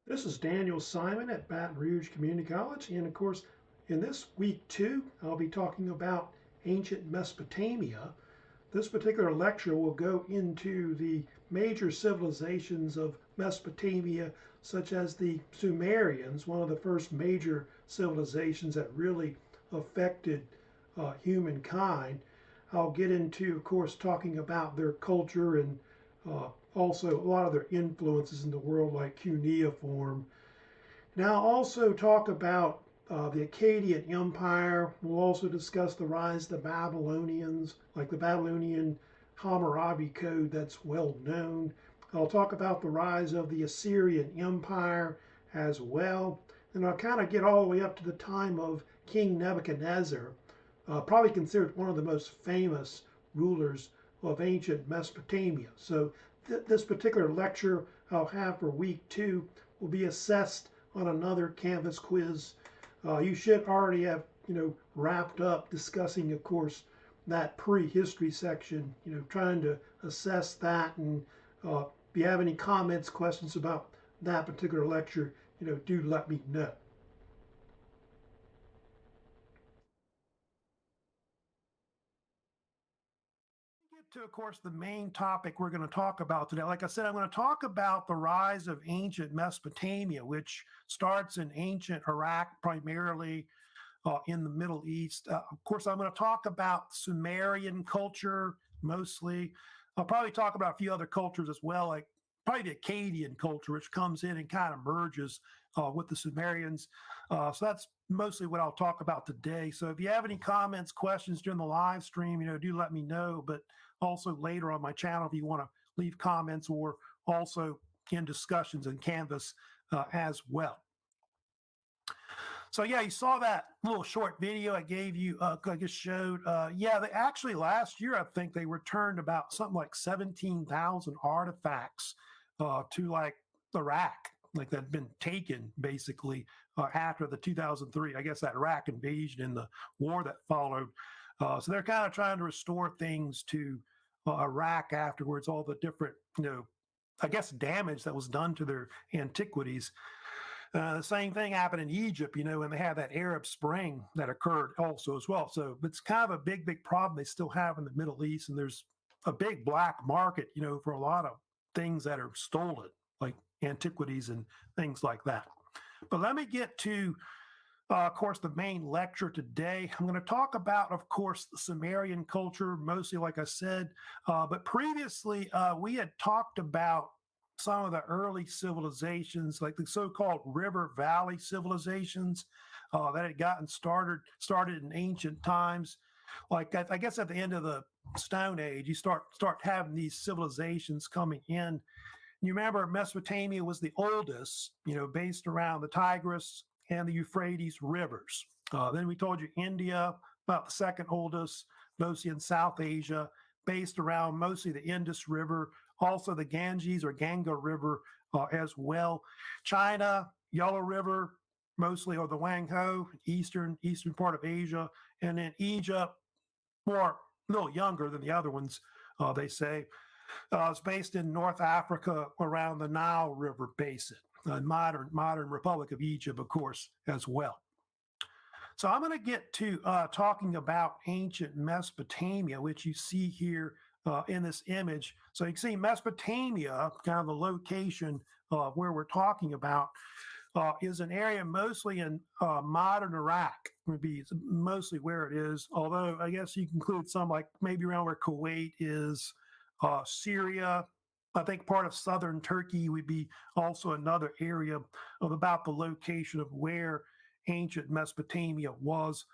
This is Daniel Simon at Baton Rouge Community College, and of course, in this week two, I'll be talking about ancient Mesopotamia. This particular lecture will go into the major civilizations of Mesopotamia, such as the Sumerians, one of the first major civilizations that really affected humankind. I'll get into, of course, talking about their culture and also a lot of their influences in the world, like cuneiform. Now, I'll also talk about the Akkadian Empire. We'll also discuss the rise of the Babylonians, like the Babylonian Hammurabi Code that's well known. I'll talk about the rise of the Assyrian Empire as well. And I'll kind of get all the way up to the time of King Nebuchadnezzar, probably considered one of the most famous rulers of ancient Mesopotamia. So this particular lecture I'll have for week two will be assessed on another Canvas quiz. You should already have, wrapped up discussing, of course, that prehistory section, trying to assess that. And if you have any comments, questions about that particular lecture, do let me know. Get to, of course, the main topic we're going to talk about today. Like I said, I'm going to talk about the rise of ancient Mesopotamia, which starts in ancient Iraq primarily, in the Middle East. Of course, I'm going to talk about Sumerian culture mostly. I'll probably talk about a few other cultures as well, like probably the Akkadian culture, which comes in and kind of merges with the Sumerians. So that's mostly what I'll talk about today. So if you have any comments, questions during the live stream, do let me know. But also later on my channel, if you want to leave comments, or also in discussions in Canvas as well. So yeah, you saw that little short video I gave you. I just showed. Yeah, they actually last year I think they returned about something like 17,000 artifacts to like Iraq, like that had been taken basically after the 2003, I guess, that Iraq invasion and the war that followed. So they're kind of trying to restore things to Iraq afterwards, all the different, I guess, damage that was done to their antiquities. The same thing happened in Egypt, when they had that Arab Spring that occurred also as well. So it's kind of a big, big problem they still have in the Middle East. And there's a big black market, for a lot of things that are stolen, like antiquities and things like that. But let me get to, of course, the main lecture today. I'm going to talk about, of course, the Sumerian culture, mostly, like I said. But previously, we had talked about some of the early civilizations, like the so-called river valley civilizations that had gotten started in ancient times. Like I guess at the end of the Stone Age, you start having these civilizations coming in. You remember Mesopotamia was the oldest, based around the Tigris and the Euphrates rivers. Then we told you India, about the second oldest, mostly in South Asia, based around mostly the Indus River, also the Ganges or Ganga River as well. China, Yellow River, mostly, or the Wangho, eastern part of Asia, and then Egypt, a little younger than the other ones, they say. It's based in North Africa around the Nile River basin, modern Republic of Egypt, of course, as well. So I'm going to get to talking about ancient Mesopotamia, which you see here in this image. So you can see Mesopotamia, kind of the location where we're talking about, is an area mostly in modern Iraq, would be mostly where it is. Although I guess you can include some like maybe around where Kuwait is, Syria. I think part of southern Turkey would be also another area of about the location of where ancient Mesopotamia was.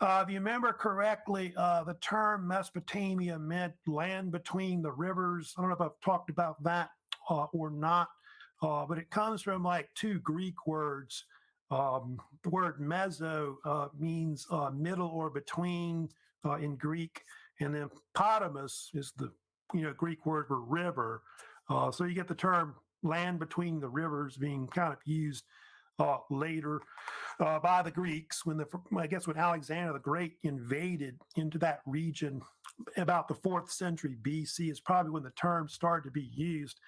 If you remember correctly, the term Mesopotamia meant land between the rivers. I don't know if I've talked about that or not, but it comes from like two Greek words. The word meso means middle or between in Greek, and then potamus is the Greek word for river. So you get the term land between the rivers being kind of used later by the Greeks when Alexander the Great invaded into that region about the 4th century BC is probably when the term started to be used.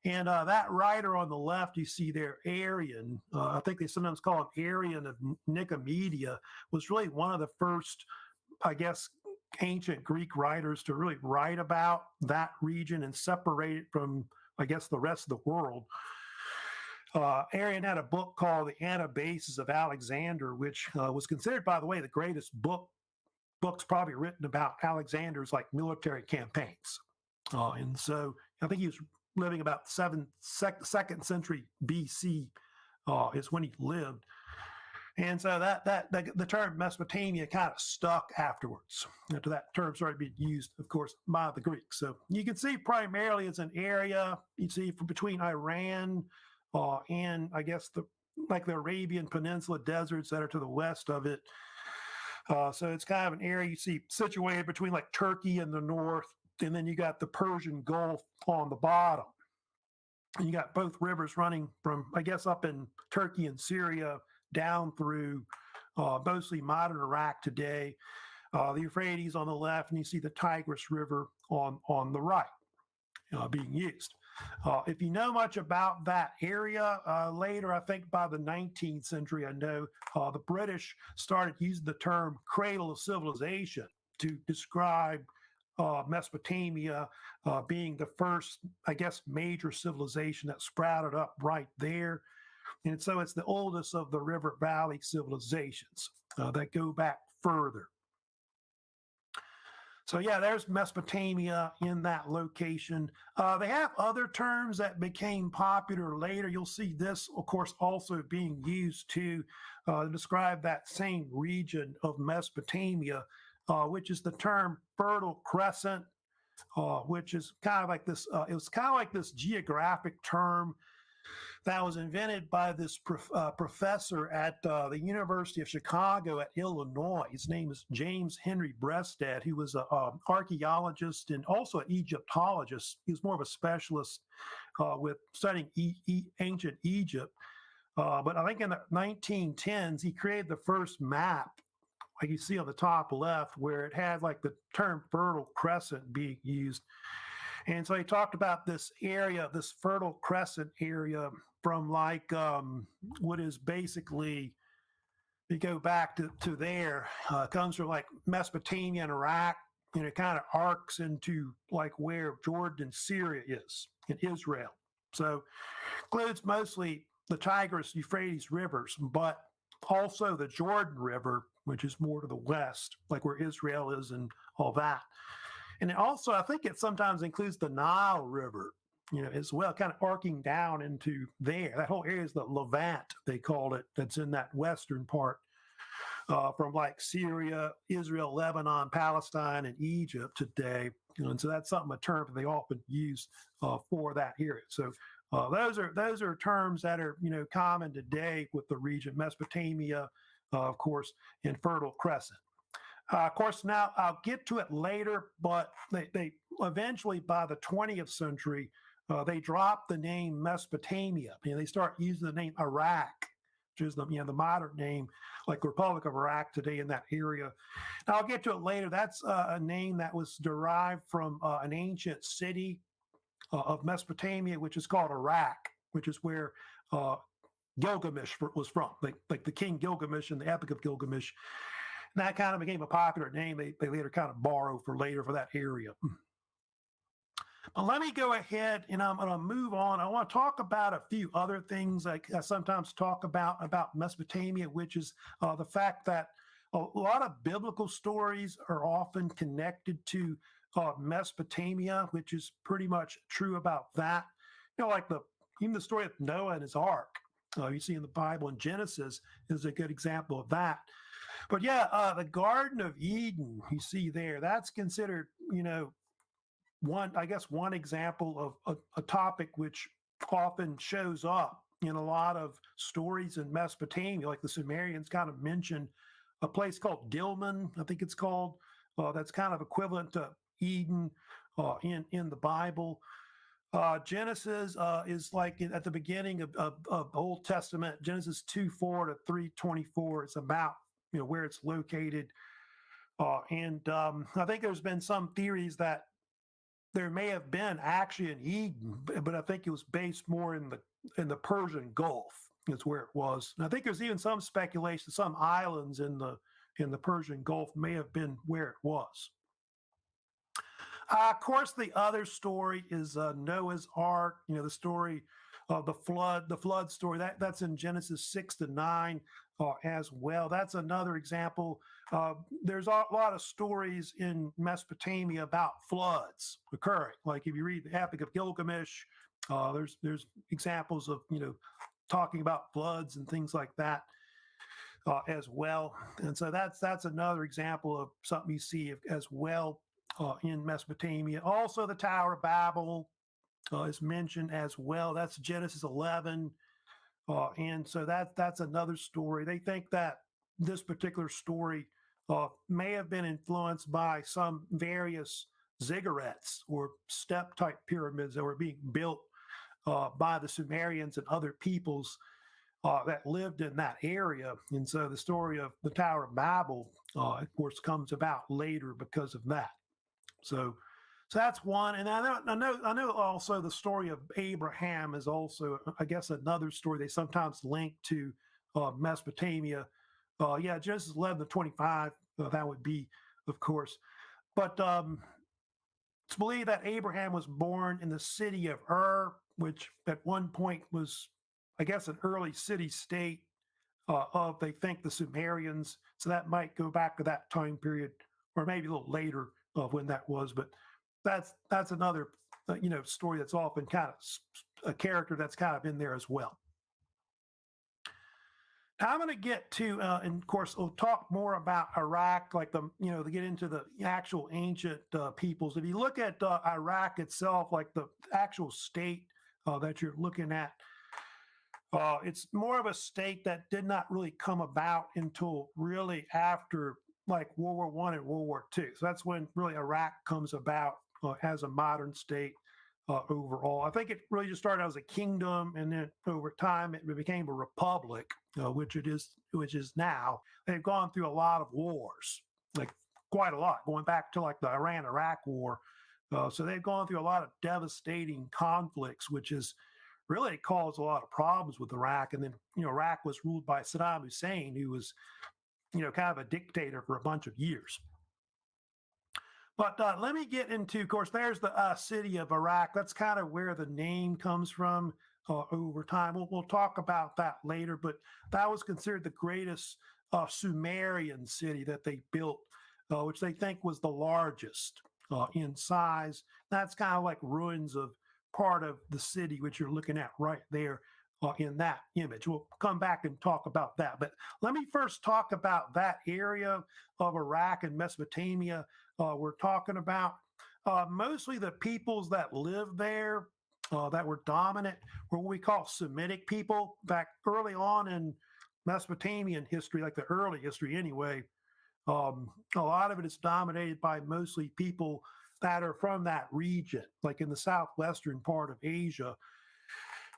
And that writer on the left, you see there, Arian, I think they sometimes call him Arian of Nicomedia, was really one of the first, I guess, ancient Greek writers to really write about that region and separate it from, I guess, the rest of the world. Arian had a book called The Anabasis of Alexander, which was considered, by the way, the greatest books probably written about Alexander's like military campaigns. And so I think he was living about second century BC is when he lived. And so the term Mesopotamia kind of stuck afterwards. After that term started being used, of course, by the Greeks. So you can see primarily it's an area you see from between Iran and I guess the Arabian Peninsula deserts that are to the west of it. So it's kind of an area you see situated between like Turkey in the north, and then you got the Persian Gulf on the bottom. And you got both rivers running from, I guess, up in Turkey and Syria down through mostly modern Iraq today, the Euphrates on the left, and you see the Tigris River on the right being used. If you know much about that area, later, I think by the 19th century, I know the British started using the term cradle of civilization to describe Mesopotamia being the first, I guess, major civilization that sprouted up right there. And so it's the oldest of the river valley civilizations that go back further. So yeah, there's Mesopotamia in that location. They have other terms that became popular later. You'll see this, of course, also being used to describe that same region of Mesopotamia, which is the term Fertile Crescent, which is kind of like this. It was kind of like this geographic term that was invented by this professor at the University of Chicago at Illinois. His name is James Henry Breasted, who was an archaeologist and also an Egyptologist. He was more of a specialist with studying ancient Egypt. But I think in the 1910s, he created the first map, like you see on the top left, where it had like the term Fertile Crescent being used. And so he talked about this area, this Fertile Crescent area, from like what is basically, you go back to there, comes from like Mesopotamia and Iraq, and it kind of arcs into like where Jordan and Syria is in Israel. So includes mostly the Tigris, Euphrates rivers, but also the Jordan River, which is more to the west, like where Israel is and all that. And it also, I think it sometimes includes the Nile River, as well, kind of arcing down into there. That whole area is the Levant, they called it, that's in that western part from like Syria, Israel, Lebanon, Palestine, and Egypt today. And so that's a term that they often use for that area. So those are terms that are, common today with the region, Mesopotamia, of course, and Fertile Crescent. Of course, now I'll get to it later, but they eventually, by the 20th century, they dropped the name Mesopotamia. They start using the name Iraq, which is the modern name, like the Republic of Iraq today in that area. Now, I'll get to it later. That's a name that was derived from an ancient city of Mesopotamia, which is called Iraq, which is where Gilgamesh was from, like the king Gilgamesh in the Epic of Gilgamesh. And that kind of became a popular name they later kind of borrowed for later for that area. But let me go ahead and I'm going to move on. I want to talk about a few other things I sometimes talk about Mesopotamia, which is the fact that a lot of biblical stories are often connected to Mesopotamia, which is pretty much true about that. Like even the story of Noah and his ark, you see in the Bible, in Genesis, is a good example of that. But yeah, the Garden of Eden, you see there, that's considered, one example of a topic which often shows up in a lot of stories in Mesopotamia. Like the Sumerians kind of mention a place called Dilmun, I think it's called, that's kind of equivalent to Eden in the Bible. Genesis is like at the beginning of Old Testament, Genesis 2:4 to 3:24. It's about where it's located. And I think there's been some theories that there may have been actually in Eden, but I think it was based more in the Persian Gulf is where it was. And I think there's even some speculation some islands in the Persian Gulf may have been where it was. Of course, the other story is Noah's Ark. You know, the story of the flood story. That's in Genesis 6 to 9 as well. That's another example. There's a lot of stories in Mesopotamia about floods occurring. Like if you read the Epic of Gilgamesh, there's examples of talking about floods and things like that as well. And so that's another example of something you see as well in Mesopotamia. Also, the Tower of Babel is mentioned as well. That's Genesis 11. And so that's another story. They think that this particular story may have been influenced by some various ziggurats or step type pyramids that were being built by the Sumerians and other peoples that lived in that area. And so the story of the Tower of Babel, of course, comes about later because of that. So that's one. And I know also the story of Abraham is also, I guess, another story they sometimes link to Mesopotamia. Genesis 11 to 25, that would be, of course. But it's believed that Abraham was born in the city of Ur, which at one point was, I guess, an early city-state of, they think, the Sumerians. So that might go back to that time period, or maybe a little later of when that was. But that's another story that's often kind of a character that's kind of in there as well. Now I'm going to get to, and of course, we'll talk more about Iraq, like to get into the actual ancient peoples. If you look at Iraq itself, like the actual state that you're looking at, it's more of a state that did not really come about until really after like World War I and World War II. So that's when really Iraq comes about as a modern state overall. I think it really just started as a kingdom, and then over time it became a republic, which is now. They've gone through a lot of wars, like quite a lot, going back to like the Iran-Iraq War. So they've gone through a lot of devastating conflicts, which is really caused a lot of problems with Iraq. And then Iraq was ruled by Saddam Hussein, who was kind of a dictator for a bunch of years. But let me get into, of course, there's the city of Iraq. That's kind of where the name comes from over time. We'll talk about that later, but that was considered the greatest Sumerian city that they built, which they think was the largest in size. That's kind of like ruins of part of the city, which you're looking at right there in that image. We'll come back and talk about that. But let me first talk about that area of Iraq and Mesopotamia we're talking about. Mostly the peoples that lived there that were dominant were what we call Semitic people. Back early on in Mesopotamian history, like the early history anyway, a lot of it is dominated by mostly people that are from that region, like in the southwestern part of Asia,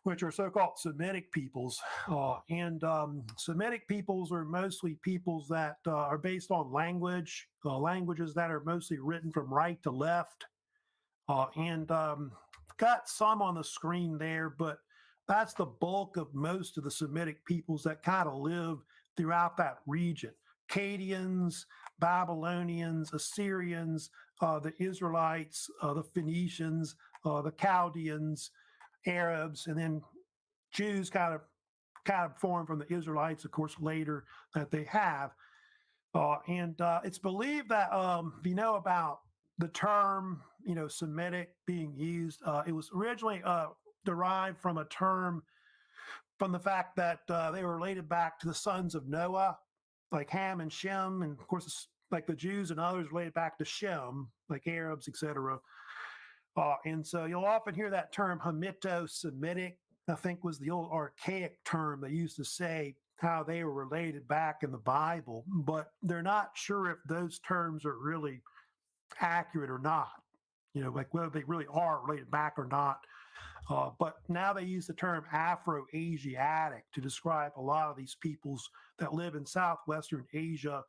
which are so-called Semitic peoples. And Semitic peoples are mostly peoples that are based on language, languages that are mostly written from right to left. And got some on the screen there, but that's the bulk of most of the Semitic peoples that kind of live throughout that region. Akkadians, Babylonians, Assyrians, the Israelites, the Phoenicians, the Chaldeans, Arabs, and then Jews kind of formed from the Israelites, of course, later that they have. And it's believed that if you know about the term, Semitic being used, it was originally derived from a term from the fact that they were related back to the sons of Noah, like Ham and Shem, and of course, like the Jews and others related back to Shem, like Arabs, etc. And so you'll often hear that term Hamito-Semitic, I think was the old archaic term they used to say how they were related back in the Bible, but they're not sure if those terms are really accurate or not, like whether they really are related back or not. But now they use the term Afro-Asiatic to describe a lot of these peoples that live in southwestern Asia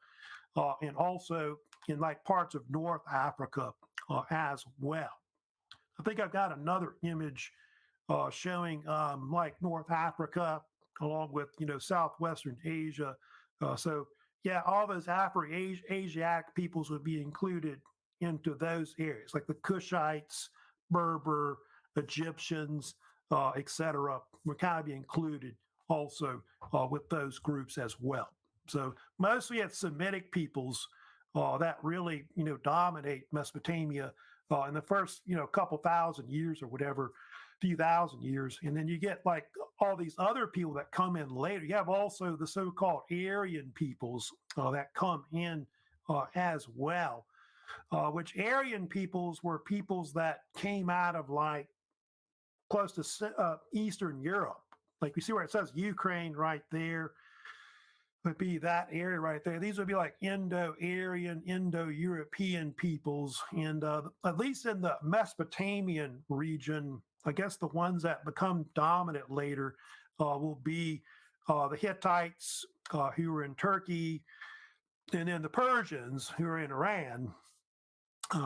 and also in like parts of North Africa as well. I think I've got another image showing like North Africa, along with Southwestern Asia. So yeah, all those Asiatic peoples would be included into those areas, like the Kushites, Berber, Egyptians, etc. Would kind of be included also with those groups as well. So mostly it's Semitic peoples that really dominate Mesopotamia in the first couple thousand years or whatever, few thousand years, and then you get like all these other people that come in later. You have also the so-called Aryan peoples that come in as well, which Aryan peoples were peoples that came out of like close to Eastern Europe. Like we see where it says Ukraine right there, would be that area right there. These would be like Indo-Aryan, Indo-European peoples. And at least in the Mesopotamian region, I guess the ones that become dominant later will be the Hittites who were in Turkey, and then the Persians who are in Iran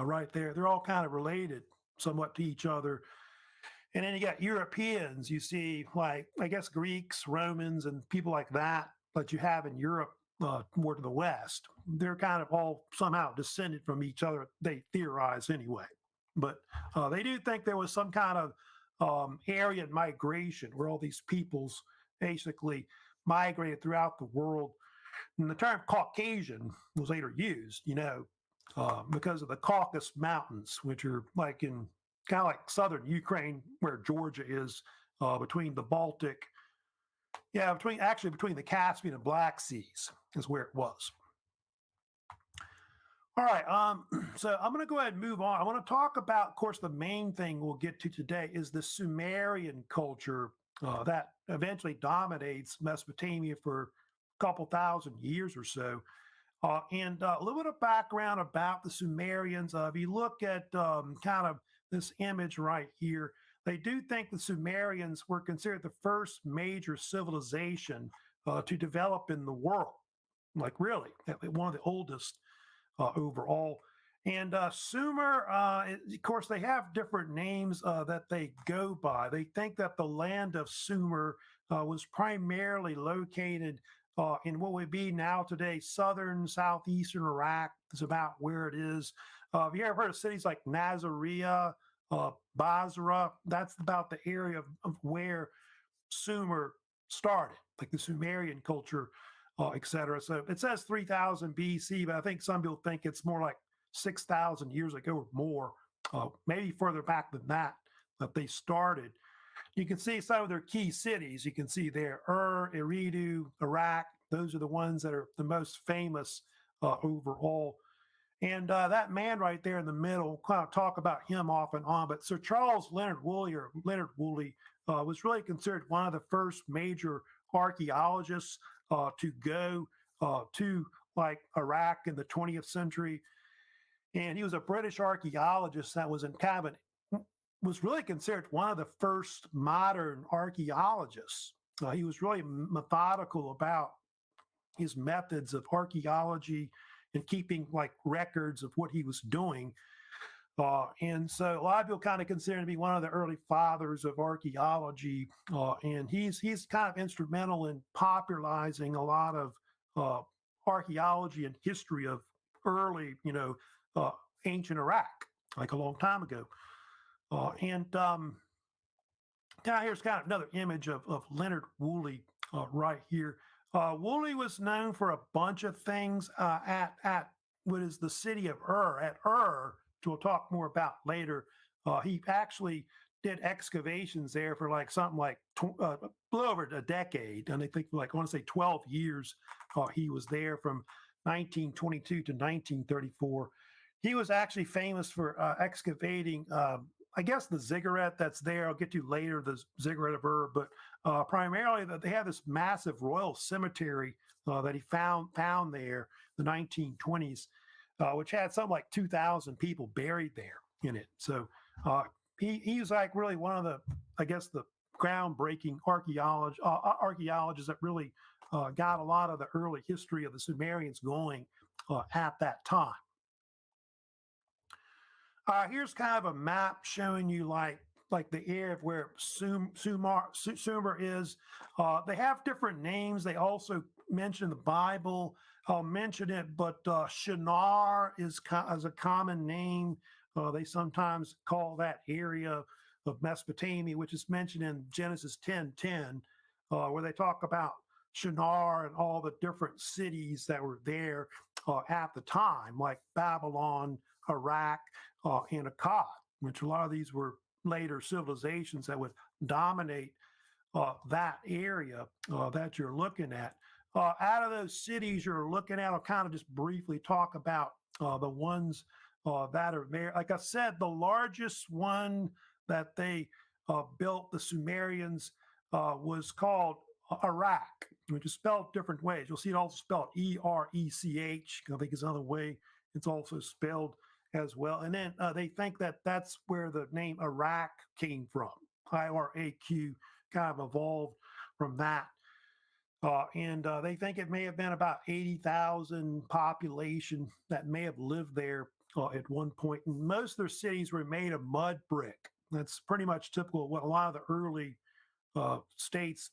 right there. They're all kind of related somewhat to each other. And then you got Europeans, you see, like, I guess Greeks, Romans, and people like that you have in Europe more to the west. They're kind of all somehow descended from each other, they theorize anyway. But they do think there was some kind of Aryan migration where all these peoples basically migrated throughout the world. And the term Caucasian was later used, because of the Caucasus Mountains, which are like in kind of like southern Ukraine, where Georgia is, between the Baltic. Yeah, between the Caspian and Black Seas is where it was. All right, so I'm going to go ahead and move on. I want to talk about, of course, the main thing we'll get to today is the Sumerian culture that eventually dominates Mesopotamia for a couple thousand years or so. And a little bit of background about the Sumerians. If you look at kind of this image right here, they do think the Sumerians were considered the first major civilization to develop in the world, like really, one of the oldest overall. And Sumer, of course, they have different names that they go by. They think that the land of Sumer was primarily located in what would be now today southern, southeastern Iraq. Is about where it is. Have you ever heard of cities like Nasiriyah, Basra? That's about the area of where Sumer started, like the Sumerian culture, etc. So it says 3000 BC, but I think some people think it's more like 6,000 years ago or more, maybe further back than that they started. You can see some of their key cities. You can see there Eridu, Iraq. Those are the ones that are the most famous overall. And that man right there in the middle, kind of talk about him off and on. But Sir Charles Leonard Woolley, or Leonard Woolley, was really considered one of the first major archaeologists to go to like Iraq in the 20th century. And he was a British archaeologist that was in cabinet, was really considered one of the first modern archaeologists. He was really methodical about his methods of archaeology and keeping like records of what he was doing. And so a lot of people kind of consider him to be one of the early fathers of archaeology. And he's kind of instrumental in popularizing a lot of archaeology and history of early, ancient Iraq, like a long time ago. Here's kind of another image of Leonard Woolley right here. Woolley was known for a bunch of things at what is the city of At which we'll talk more about later. He actually did excavations there for like something like a little over a decade. And I think like I want to say 12 years he was there from 1922 to 1934. He was actually famous for excavating, I guess, the ziggurat that's there. I'll get to later, the ziggurat of but primarily that they have this massive royal cemetery that he found there in the 1920s, which had something like 2,000 people buried there in it. So he was like really one of the, I guess, the groundbreaking archaeologists that really got a lot of the early history of the Sumerians going at that time. Here's kind of a map showing you like the area of where Sumer is. They have different names. They also mention the Bible. I'll mention it, but Shinar is a common name. They sometimes call that area of Mesopotamia, which is mentioned in Genesis 10:10, where they talk about Shinar and all the different cities that were there at the time, like Babylon, Iraq, and Akkad, which a lot of these were later civilizations that would dominate that area that you're looking at. Out of those cities you're looking at, I'll kind of just briefly talk about the ones that are there. Like I said, the largest one that they built, the Sumerians, was called Iraq, which is spelled different ways. You'll see it also spelled Erech. I think is another way it's also spelled as well. And then they think that that's where the name Iraq came from. IRAQ kind of evolved from that. And they think it may have been about 80,000 population that may have lived there at one point. And most of their cities were made of mud brick. That's pretty much typical of what a lot of the early states,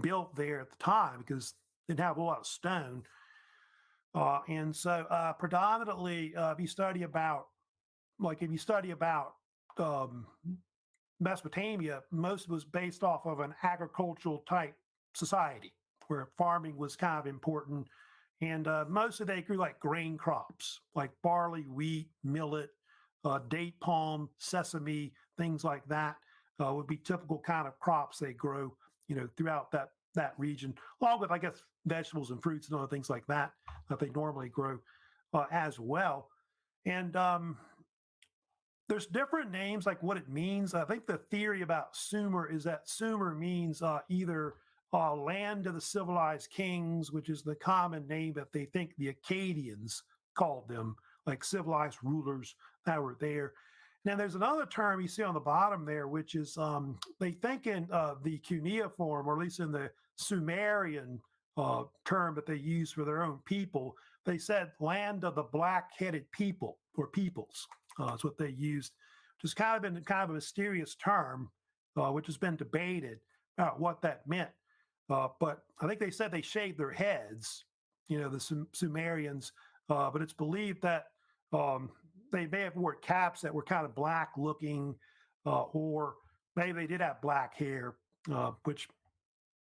built there at the time, because they didn't have a lot of stone. And so predominantly, if you study about um, Mesopotamia, most of it was based off of an agricultural type society where farming was kind of important. And most of they grew like grain crops, like barley, wheat, millet, date palm, sesame, things like that would be typical kind of crops they grow, throughout that region, along with, I guess, vegetables and fruits and other things like that that they normally grow as well. And there's different names, like what it means. I think the theory about Sumer is that Sumer means either land of the civilized kings, which is the common name that they think the Akkadians called them, like civilized rulers that were there. Now, there's another term you see on the bottom there, which is they think in the cuneiform, or at least in the Sumerian term that they use for their own people, they said land of the black-headed people or peoples. That's what they used, which has kind of been kind of a mysterious term, which has been debated about what that meant. But I think they said they shaved their heads, the Sumerians, but it's believed that they may have wore caps that were kind of black looking, or maybe they did have black hair, which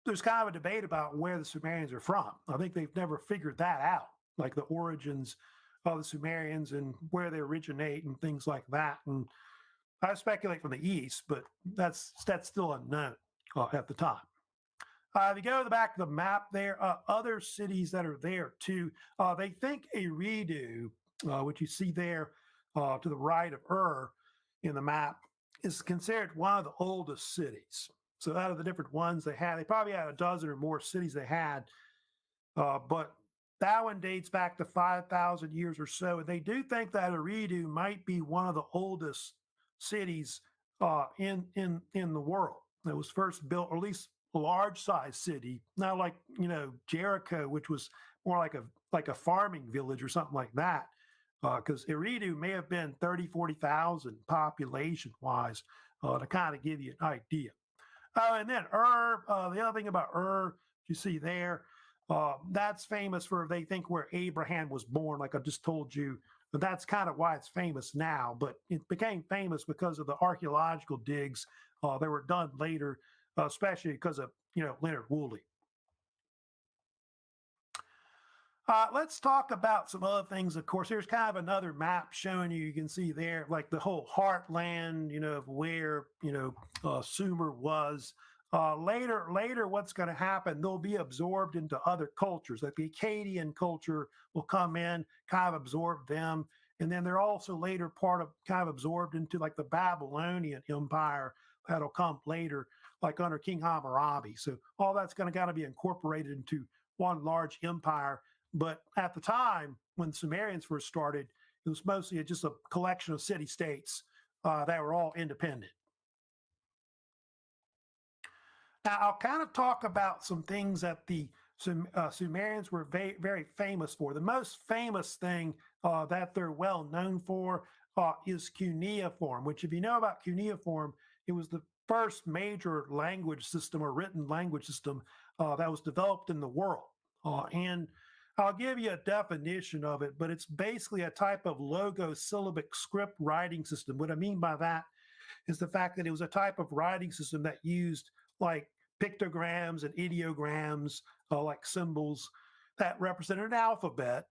there's kind of a debate about where the Sumerians are from. I think they've never figured that out, like the origins of the Sumerians and where they originate and things like that. And I speculate from the east, but that's still unknown at the time. If you go to the back of the map there, other cities that are there too, they think Eridu, which you see there to the right of in the map, is considered one of the oldest cities. So out of the different ones they probably had a dozen or more cities they had, but that one dates back to 5,000 years or so. And they do think that Eridu might be one of the oldest cities in the world. It was first built, or at least a large size city, not like Jericho, which was more like a farming village or something like that. Because Eridu may have been 30, 40,000 population wise, to kind of give you an idea. And then the other thing about you see there, that's famous for, they think, where Abraham was born, like I just told you. But that's kind of why it's famous now. But it became famous because of the archaeological digs that were done later, especially because of Leonard Woolley. Let's talk about some other things. Of course, here's kind of another map showing you. You can see there, like the whole heartland, of where Sumer was. Later, what's going to happen? They'll be absorbed into other cultures. Like the Akkadian culture will come in, kind of absorb them, and then they're also later kind of absorbed into like the Babylonian Empire that'll come later, like under King Hammurabi. So all that's going to be incorporated into one large empire. But at the time when the Sumerians first started, it was mostly just a collection of city-states that were all independent. Now, I'll kind of talk about some things that the Sumerians were very famous for. The most famous thing that they're well known for is cuneiform, which, if you know about cuneiform, it was the first major language system or written language system that was developed in the world. And I'll give you a definition of it, but it's basically a type of logosyllabic script writing system. What I mean by that is the fact that it was a type of writing system that used like pictograms and ideograms, like symbols that represented an alphabet.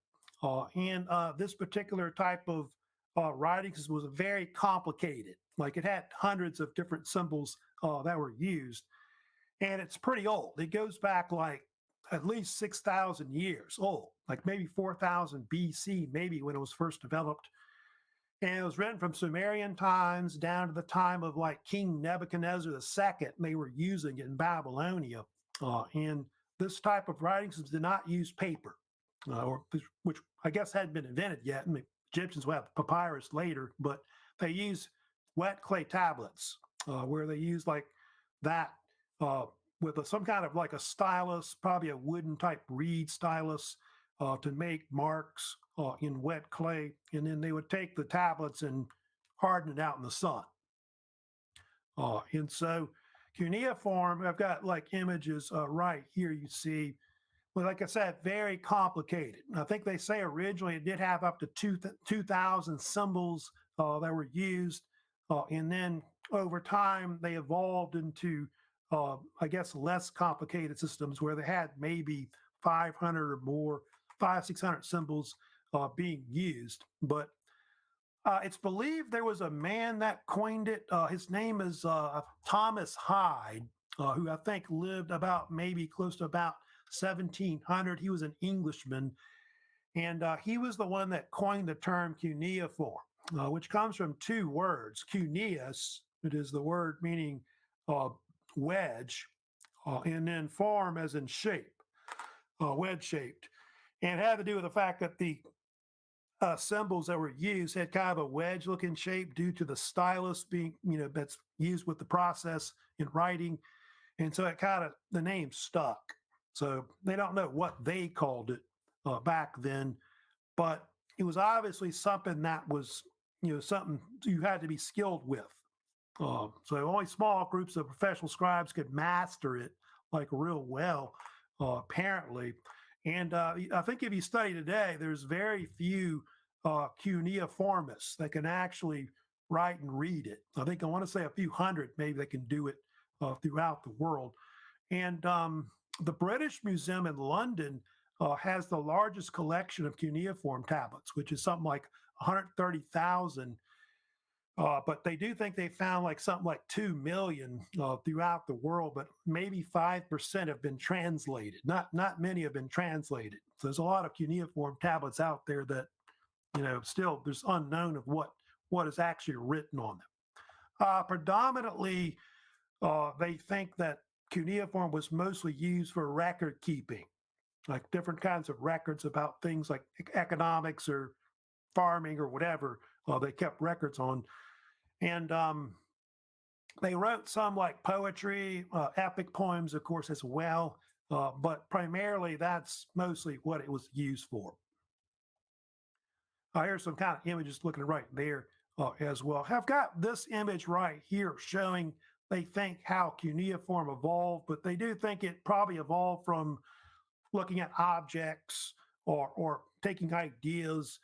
And this particular type of writing system was very complicated. Like, it had hundreds of different symbols that were used, and it's pretty old. It goes back like at least 6,000 years old, like maybe 4,000 BC, maybe when it was first developed. And it was written from Sumerian times down to the time of like King Nebuchadnezzar II. They were using it in Babylonia. And this type of writing system did not use paper, which I guess hadn't been invented yet. I mean, Egyptians will have papyrus later, but they use wet clay tablets, where they use like that with some kind of like a stylus, probably a wooden type reed stylus, to make marks in wet clay. And then they would take the tablets and harden it out in the sun. And so cuneiform, I've got like images right here you see. Well, like I said, very complicated. I think they say originally it did have up to 2,000 symbols that were used. And then over time, they evolved into, I guess, less complicated systems where they had maybe 500 or more, 600 symbols being used. But it's believed there was a man that coined it. His name is Thomas Hyde, who I think lived about maybe close to about 1700. He was an Englishman, and he was the one that coined the term cuneiform, which comes from two words. Cuneus, it is the word meaning wedge, and then form as in shape, wedge-shaped. And it had to do with the fact that the symbols that were used had kind of a wedge-looking shape due to the stylus being, that's used with the process in writing. And so it kind of, the name stuck. So they don't know what they called it back then, but it was obviously something that was, something you had to be skilled with. So only small groups of professional scribes could master it like real well, apparently. And I think if you study today, there's very few cuneiformists that can actually write and read it. I want to say a few hundred maybe that can do it throughout the world. And the British Museum in London has the largest collection of cuneiform tablets, which is something like 130,000. But they do think they found like something like 2 million throughout the world, but maybe 5% have been translated. Not many have been translated. So there's a lot of cuneiform tablets out there that, still there's unknown of what is actually written on them. Predominantly, they think that cuneiform was mostly used for record keeping, like different kinds of records about things like economics or farming or whatever. They kept records on. And they wrote some like poetry, epic poems, of course, as well. But primarily, that's mostly what it was used for. Here's some kind of images looking right there as well. I've got this image right here showing they think how cuneiform evolved, but they do think it probably evolved from looking at objects or taking ideas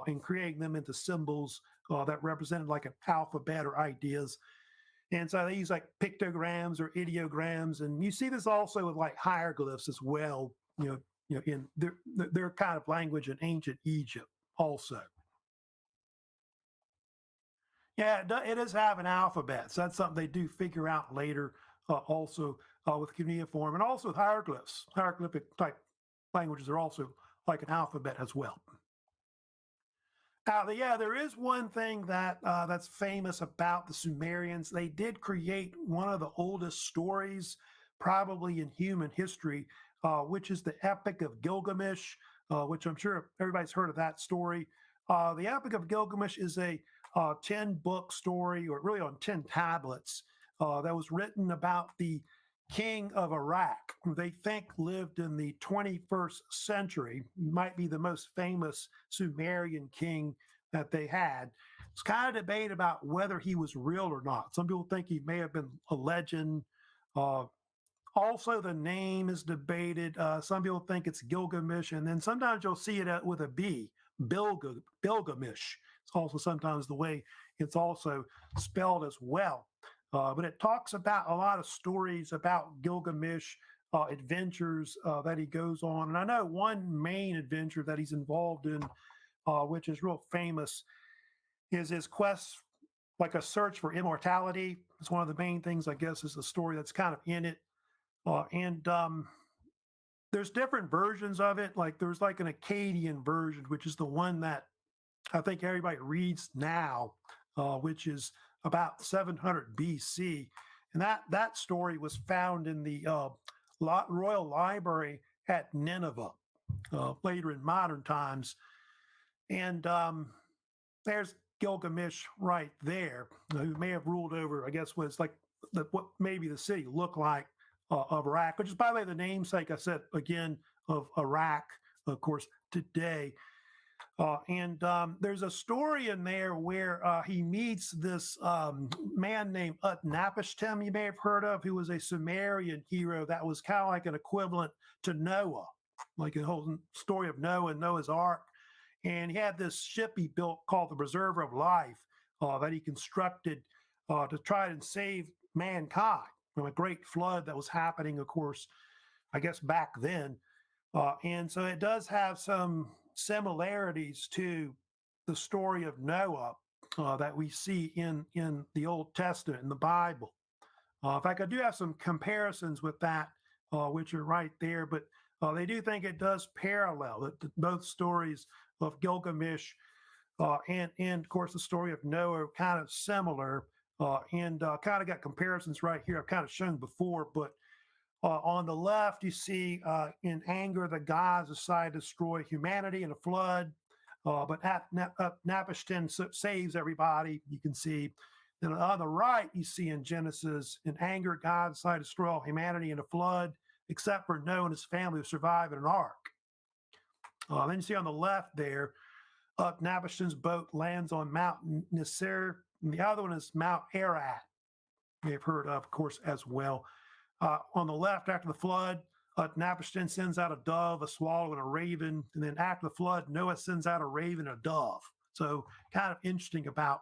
and creating them into symbols that represented like an alphabet or ideas. And so they use like pictograms or ideograms. And you see this also with like hieroglyphs as well, in their kind of language in ancient Egypt also. Yeah, it does have an alphabet. So that's something they do figure out later also with cuneiform and also with hieroglyphs. Hieroglyphic type languages are also like an alphabet as well. Yeah, there is one thing that's famous about the Sumerians. They did create one of the oldest stories, probably in human history, which is the Epic of Gilgamesh, which I'm sure everybody's heard of that story. The Epic of Gilgamesh is a 10-book story, or really on 10 tablets, that was written about the king of Iraq, who they think lived in the 21st century, might be the most famous Sumerian king that they had. It's kind of debate about whether he was real or not. Some people think he may have been a legend. Uh, Also, the name is debated. Some people think it's Gilgamesh, and then sometimes you'll see it with a B, Bilgamish. It's also sometimes the way it's also spelled as well. But it talks about a lot of stories about Gilgamesh, adventures that he goes on. And I know one main adventure that he's involved in, which is real famous, is his quest, like a search for immortality. It's one of the main things, I guess, is the story that's kind of in it. And there's different versions of it. Like there's like an Akkadian version, which is the one that I think everybody reads now, which is about 700 BC. And that story was found in the Royal Library at Nineveh later in modern times. And there's Gilgamesh right there, who may have ruled over, I guess, was like what maybe the city looked like of Iraq, which is, by the way, the namesake, I said again, of Iraq, of course, today. And there's a story in there where he meets this man named Utnapishtim, you may have heard of, who was a Sumerian hero that was kind of like an equivalent to Noah, like the whole story of Noah and Noah's Ark. And he had this ship he built called the Preserver of Life that he constructed to try and save mankind from a great flood that was happening, of course, I guess back then. And so it does have some similarities to the story of Noah that we see in the Old Testament, in the Bible. In fact, I do have some comparisons with that, which are right there, but they do think it does parallel that both stories of Gilgamesh and of course, the story of Noah are kind of similar and kind of got comparisons right here. I've kind of shown before, but on the left, you see in anger, the gods decide to destroy humanity in a flood, but Napishtim saves everybody, you can see. Then on the right, you see in Genesis, in anger, God decided to destroy all humanity in a flood, except for Noah and his family who survived in an ark. Then you see on the left there, Napishtim's boat lands on Mount Nisir, and the other one is Mount Ararat, you may have heard of course, as well. On the left, after the flood, Napishtim sends out a dove, a swallow, and a raven. And then after the flood, Noah sends out a raven and a dove. So kind of interesting about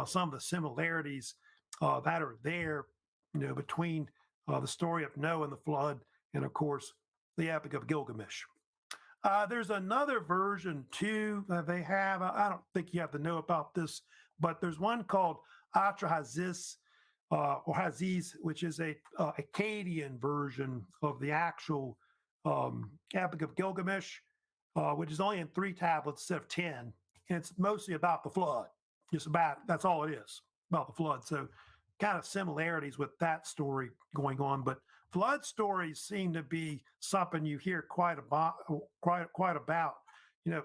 some of the similarities that are there, between the story of Noah and the flood and, of course, the Epic of Gilgamesh. There's another version, too, that they have. I don't think you have to know about this, but there's one called Atrahasis, or Haziz, which is a Akkadian version of the actual Epic of Gilgamesh, which is only in 3 tablets instead of 10, and it's mostly about the flood. Just about that's all it is, about the flood. So, kind of similarities with that story going on, but flood stories seem to be something you hear quite about,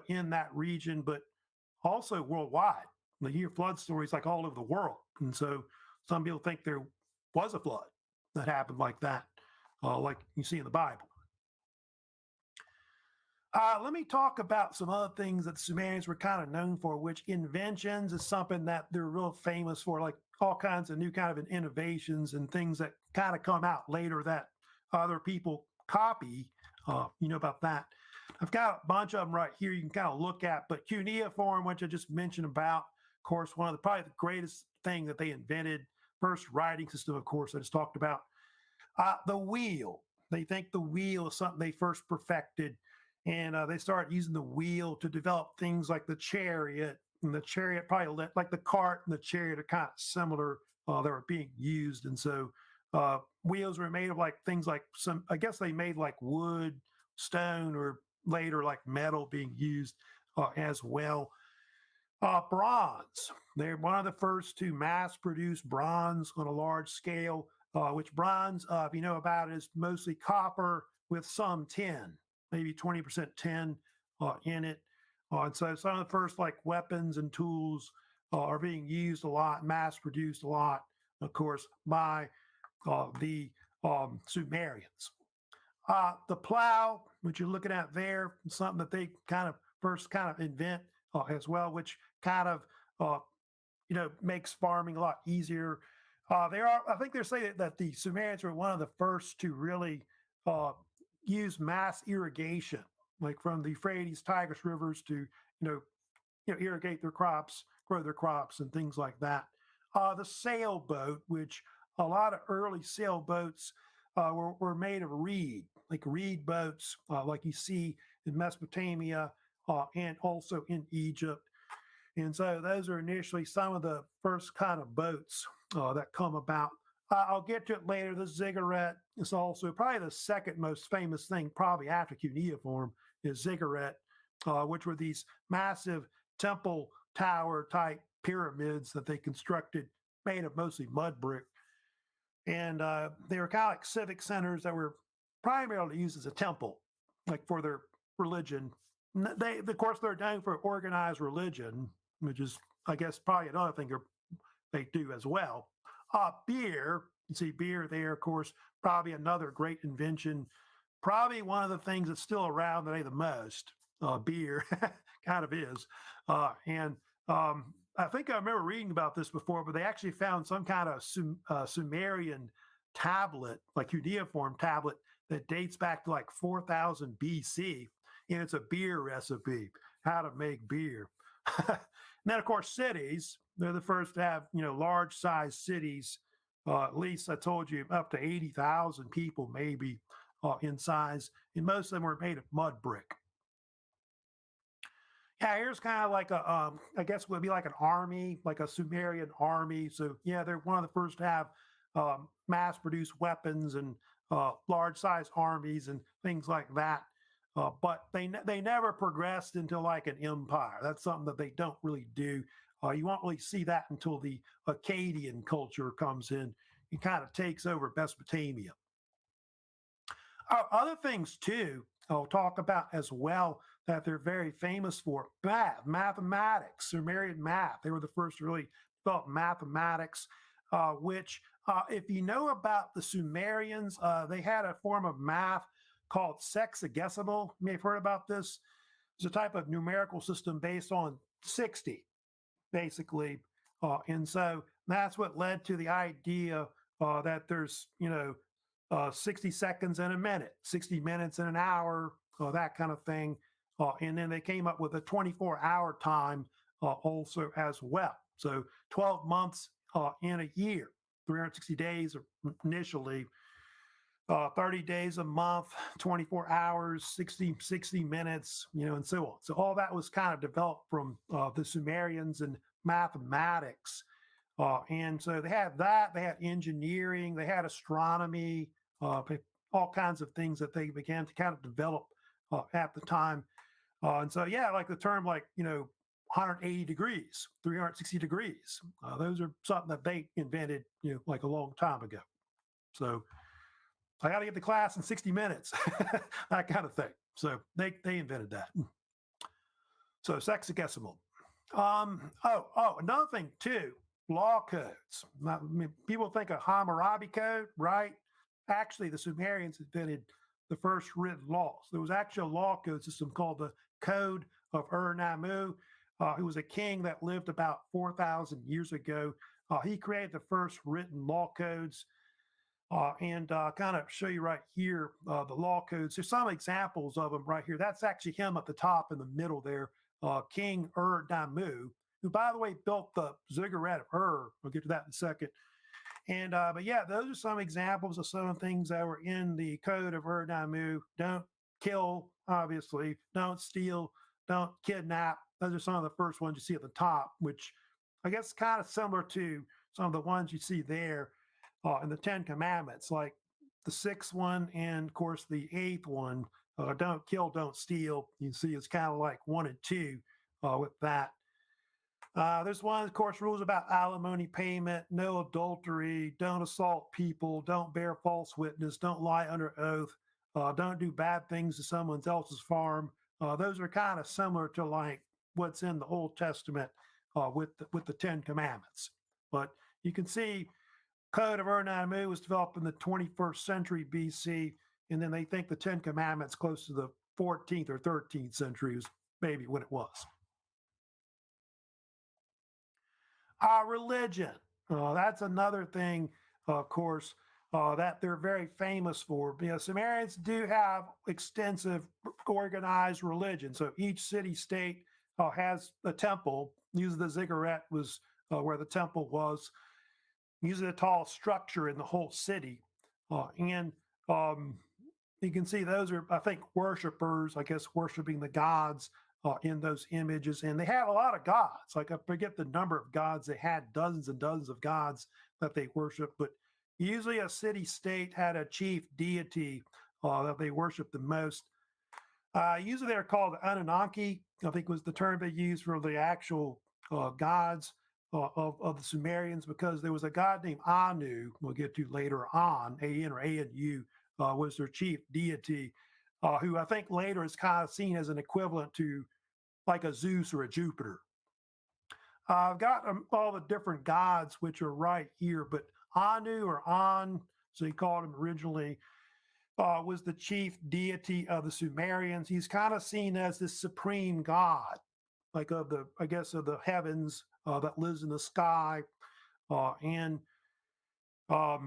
in that region, but also worldwide. You hear flood stories like all over the world, and so some people think there was a flood that happened like that, like you see in the Bible. Let me talk about some other things that the Sumerians were kind of known for, which inventions is something that they're real famous for, like all kinds of new kind of innovations and things that kind of come out later that other people copy. About that. I've got a bunch of them right here you can kind of look at, but cuneiform, which I just mentioned about, of course, probably the greatest thing that they invented. First writing system, of course, I just talked about. The wheel. They think the wheel is something they first perfected, and they started using the wheel to develop things like the chariot. And the chariot probably like the cart and the chariot are kind of similar. They were being used, and so wheels were made of like things like I guess they made like wood, stone, or later like metal being used as well. Bronze. They're one of the first to mass produce bronze on a large scale, which bronze, if you know about it, is mostly copper with some tin, maybe 20% tin in it. And so some of the first like weapons and tools are being used a lot, mass produced a lot, of course, by the Sumerians. The plow, which you're looking at there, something that they kind of first invent as well, which kind of makes farming a lot easier. I think they're saying that the Sumerians were one of the first to really uh, use mass irrigation, like from the Euphrates, Tigris rivers to know irrigate their crops, grow their crops, and things like that. The sailboat, which a lot of early sailboats were made of reed, like reed boats, like you see in Mesopotamia and also in Egypt. And so those are initially some of the first kind of boats that come about. I'll get to it later. The ziggurat is also probably the second most famous thing, probably after cuneiform, is ziggurat, which were these massive temple tower type pyramids that they constructed, made of mostly mud brick. And they were kind of like civic centers that were primarily used as a temple, like for their religion. They, of course, they're known for organized religion, which is, I guess, probably another thing they do as well. Beer, you see beer there, of course, probably another great invention. Probably one of the things that's still around today the most. Beer kind of is. And I think I remember reading about this before, but they actually found some kind of Sumerian tablet, like cuneiform tablet, that dates back to like 4000 BC. And it's a beer recipe, how to make beer. And then, of course, cities, they're the first to have, large size cities. At least I told you up to 80,000 people, maybe in size. And most of them were made of mud brick. Yeah, here's kind of like I guess it would be like an army, like a Sumerian army. So yeah, they're one of the first to have mass-produced weapons and large-size armies and things like that. But they never progressed into like an empire. That's something that they don't really do. You won't really see that until the Akkadian culture comes in and kind of takes over Mesopotamia. Other things too, I'll talk about as well that they're very famous for: mathematics, Sumerian math. They were the first to really develop mathematics, which, if you know about the Sumerians, they had a form of math called sexagesimal. You may have heard about this. It's a type of numerical system based on 60, basically. And so that's what led to the idea that there's, 60 seconds in a minute, 60 minutes in an hour, that kind of thing. And then they came up with a 24-hour time also as well. So 12 months in a year, 360 days initially, 30 days a month, 24 hours, 60 minutes, and so on. So all that was kind of developed from the Sumerians and mathematics. And so they had that, they had engineering, they had astronomy, all kinds of things that they began to kind of develop at the time. And so, yeah, like the term, 180 degrees, 360 degrees. Those are something that they invented, like a long time ago. So I got to get to class in 60 minutes, that kind of thing. So they invented that. So sexagesimal. Another thing too, law codes. People think of Hammurabi Code, right? Actually, the Sumerians invented the first written laws. There was actually a law code system called the Code of Ur-Nammu, who was a king that lived about 4,000 years ago. He created the first written law codes. And kind of show you right here the law codes. There's some examples of them right here. That's actually him at the top in the middle there, King Ur-Nammu, who, by the way, built the ziggurat of Ur. We'll get to that in a second. And but yeah, those are some examples of some of the things that were in the Code of Ur-Nammu. Don't kill, obviously. Don't steal. Don't kidnap. Those are some of the first ones you see at the top, which I guess kind of similar to some of the ones you see there in the 10 Commandments, like the 6th one and, of course, the 8th one. Don't kill, don't steal. You see, it's kind of like 1 and 2 with that. There's one, of course, rules about alimony payment, no adultery, don't assault people, don't bear false witness, don't lie under oath, don't do bad things to someone else's farm. Those are kind of similar to like what's in the Old Testament with the 10 Commandments. But you can see Code of Ur-Nammu was developed in the 21st century BC, and then they think the 10 Commandments close to the 14th or 13th century was maybe when it was. Religion. That's another thing, of course, that they're very famous for. Sumerians do have extensive organized religion. So each city state has a temple. Usually the ziggurat was where the temple was. Usually a tall structure in the whole city. And you can see those are, I think, worshipers, I guess, worshiping the gods in those images. And they had a lot of gods. Like, I forget the number of gods. They had dozens and dozens of gods that they worshiped. But usually a city state had a chief deity that they worshiped the most. Usually they're called Anunnaki, I think was the term they used for the actual gods of the Sumerians, because there was a god named Anu, we'll get to later on, A-N or A-N-U, was their chief deity, who I think later is kind of seen as an equivalent to like a Zeus or a Jupiter. I've got all the different gods which are right here, but Anu or An, so he called him originally, was the chief deity of the Sumerians. He's kind of seen as the supreme god, like of the, I guess, of the heavens that lives in the sky. And I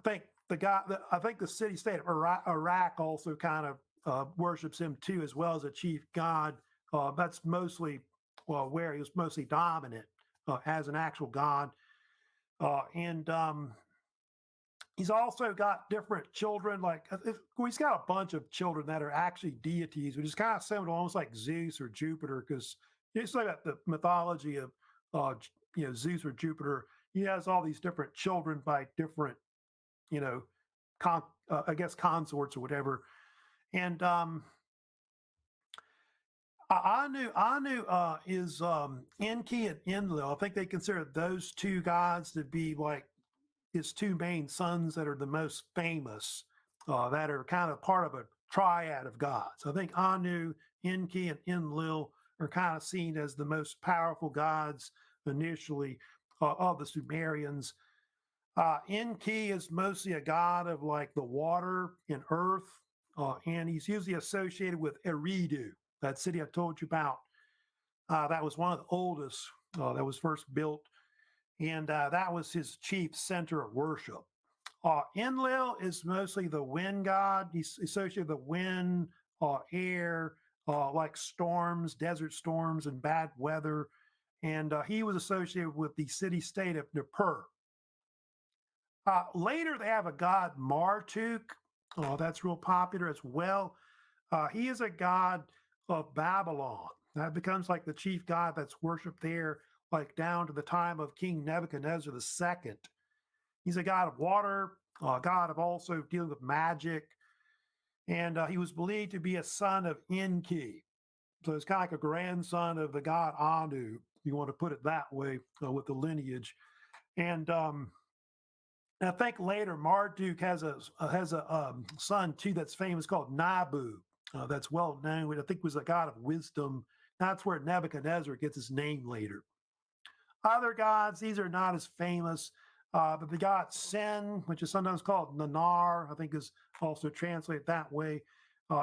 think I think the city state of Iraq also kind of worships him too, as well as a chief god. That's mostly where he was mostly dominant as an actual god. And he's also got different children. Like he's got a bunch of children that are actually deities, which is kind of similar, almost like Zeus or Jupiter, because it's like the mythology of Zeus or Jupiter. He has all these different children by different, I guess consorts or whatever. And Anu is Enki and Enlil. I think they consider those two gods to be like his two main sons that are the most famous, that are kind of part of a triad of gods. I think Anu, Enki, and Enlil are kind of seen as the most powerful gods initially of the Sumerians. Enki is mostly a god of like the water and earth, and he's usually associated with Eridu, that city I told you about. That was one of the oldest that was first built, and that was his chief center of worship. Enlil is mostly the wind god. He's associated with the wind, air, like storms, desert storms, and bad weather. And he was associated with the city-state of Nippur. Later, they have a god Marduk. That's real popular as well. He is a god of Babylon. That becomes like the chief god that's worshipped there, like down to the time of King Nebuchadnezzar II. He's a god of water, a god of also dealing with magic, and he was believed to be a son of Enki. So it's kind of like a grandson of the god Anu, you want to put it that way, with the lineage. And I think later Marduk has a son too that's famous called Nabu. That's well known. I think was a god of wisdom. That's where Nebuchadnezzar gets his name later. Other gods, these are not as famous, but the god Sin, which is sometimes called Nanar, I think is also translated that way,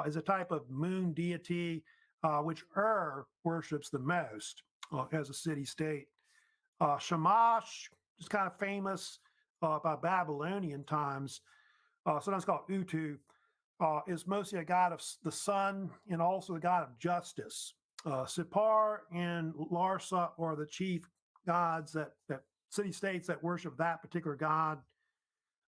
is a type of moon deity, which worships the most as a city-state. Shamash is kind of famous by Babylonian times, sometimes called Utu, is mostly a god of the sun and also a god of justice. Sipar and Larsa are the chief gods that city-states that worship that particular god.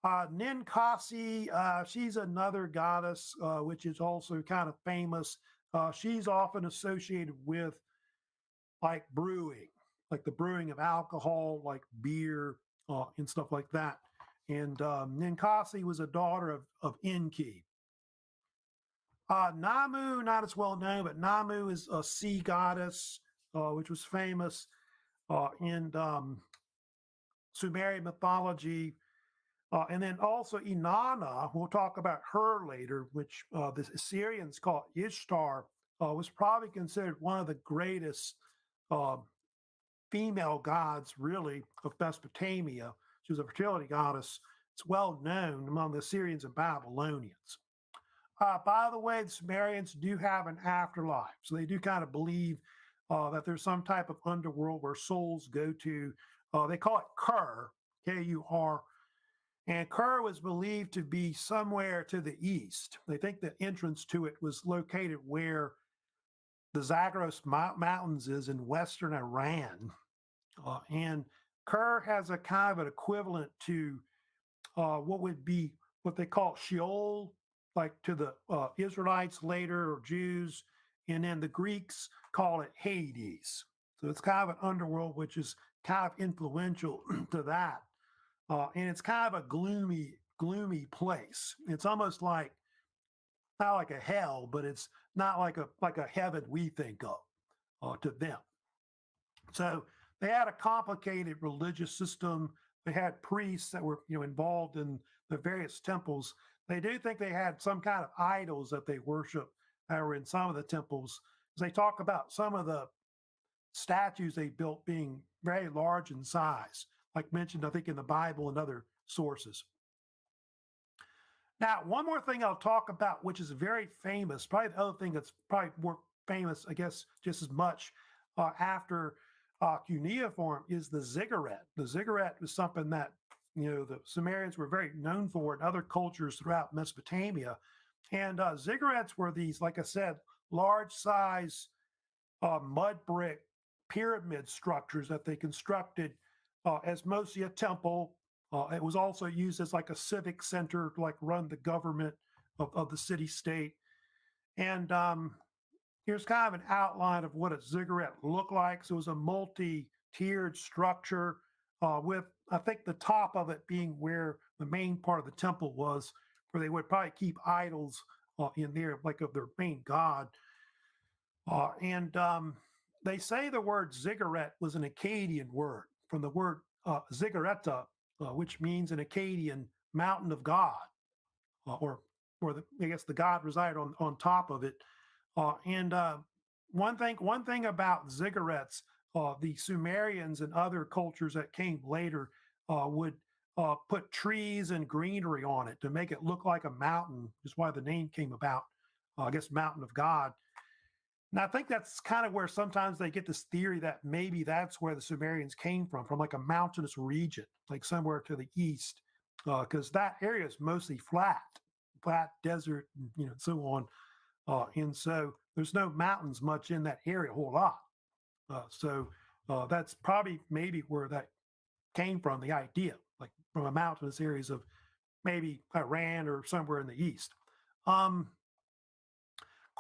Ninkasi, she's another goddess, which is also kind of famous. She's often associated with like brewing, like the brewing of alcohol, like beer and stuff like that. And Ninkasi was a daughter of Enki. Namu, not as well known, but Namu is a sea goddess, which was famous in Sumerian mythology. And then also Inanna, we'll talk about her later, which the Assyrians call Ishtar, was probably considered one of the greatest female gods, really, of Mesopotamia. She was a fertility goddess. It's well known among the Assyrians and Babylonians. By the way, the Sumerians do have an afterlife. So they do kind of believe that there's some type of underworld where souls go to. They call it Kur, Kur, and Kur was believed to be somewhere to the east. They think the entrance to it was located where the Zagros Mountains is in western Iran. And Kur has a kind of an equivalent to what would be what they call Sheol, like to the Israelites later or Jews, and then the Greeks call it Hades. So it's kind of an underworld which is kind of influential to that, and it's kind of a gloomy place. It's almost like not like a hell, but it's not like a heaven we think of to them. So they had a complicated religious system. They had priests that were, involved in the various temples. They do think they had some kind of idols that they worship that were in some of the temples. They talk about some of the statues they built being very large in size, like mentioned, I think, in the Bible and other sources. Now, one more thing I'll talk about, which is very famous, probably the other thing that's probably more famous, I guess, just as much after cuneiform is the ziggurat. The ziggurat was something that, the Sumerians were very known for in other cultures throughout Mesopotamia. And ziggurats were these, like I said, large size mud brick pyramid structures that they constructed as mostly a temple. It was also used as like a civic center to like run the government of the city state. And here's kind of an outline of what a ziggurat looked like. So it was a multi-tiered structure with, I think, the top of it being where the main part of the temple was, where they would probably keep idols in there, like of their main god. And they say the word ziggurat was an Akkadian word from the word zigurata, which means an Akkadian mountain of God, or I guess the God resided on top of it. And one thing about ziggurats, the Sumerians and other cultures that came later would put trees and greenery on it to make it look like a mountain, is why the name came about. I guess mountain of God. And I think that's kind of where sometimes they get this theory that maybe that's where the Sumerians came from like a mountainous region, like somewhere to the east, because that area is mostly flat desert, and so on. And so there's no mountains much in that area, a whole lot. So that's probably maybe where that came from, the idea, like from a mountainous areas of maybe Iran or somewhere in the east. Of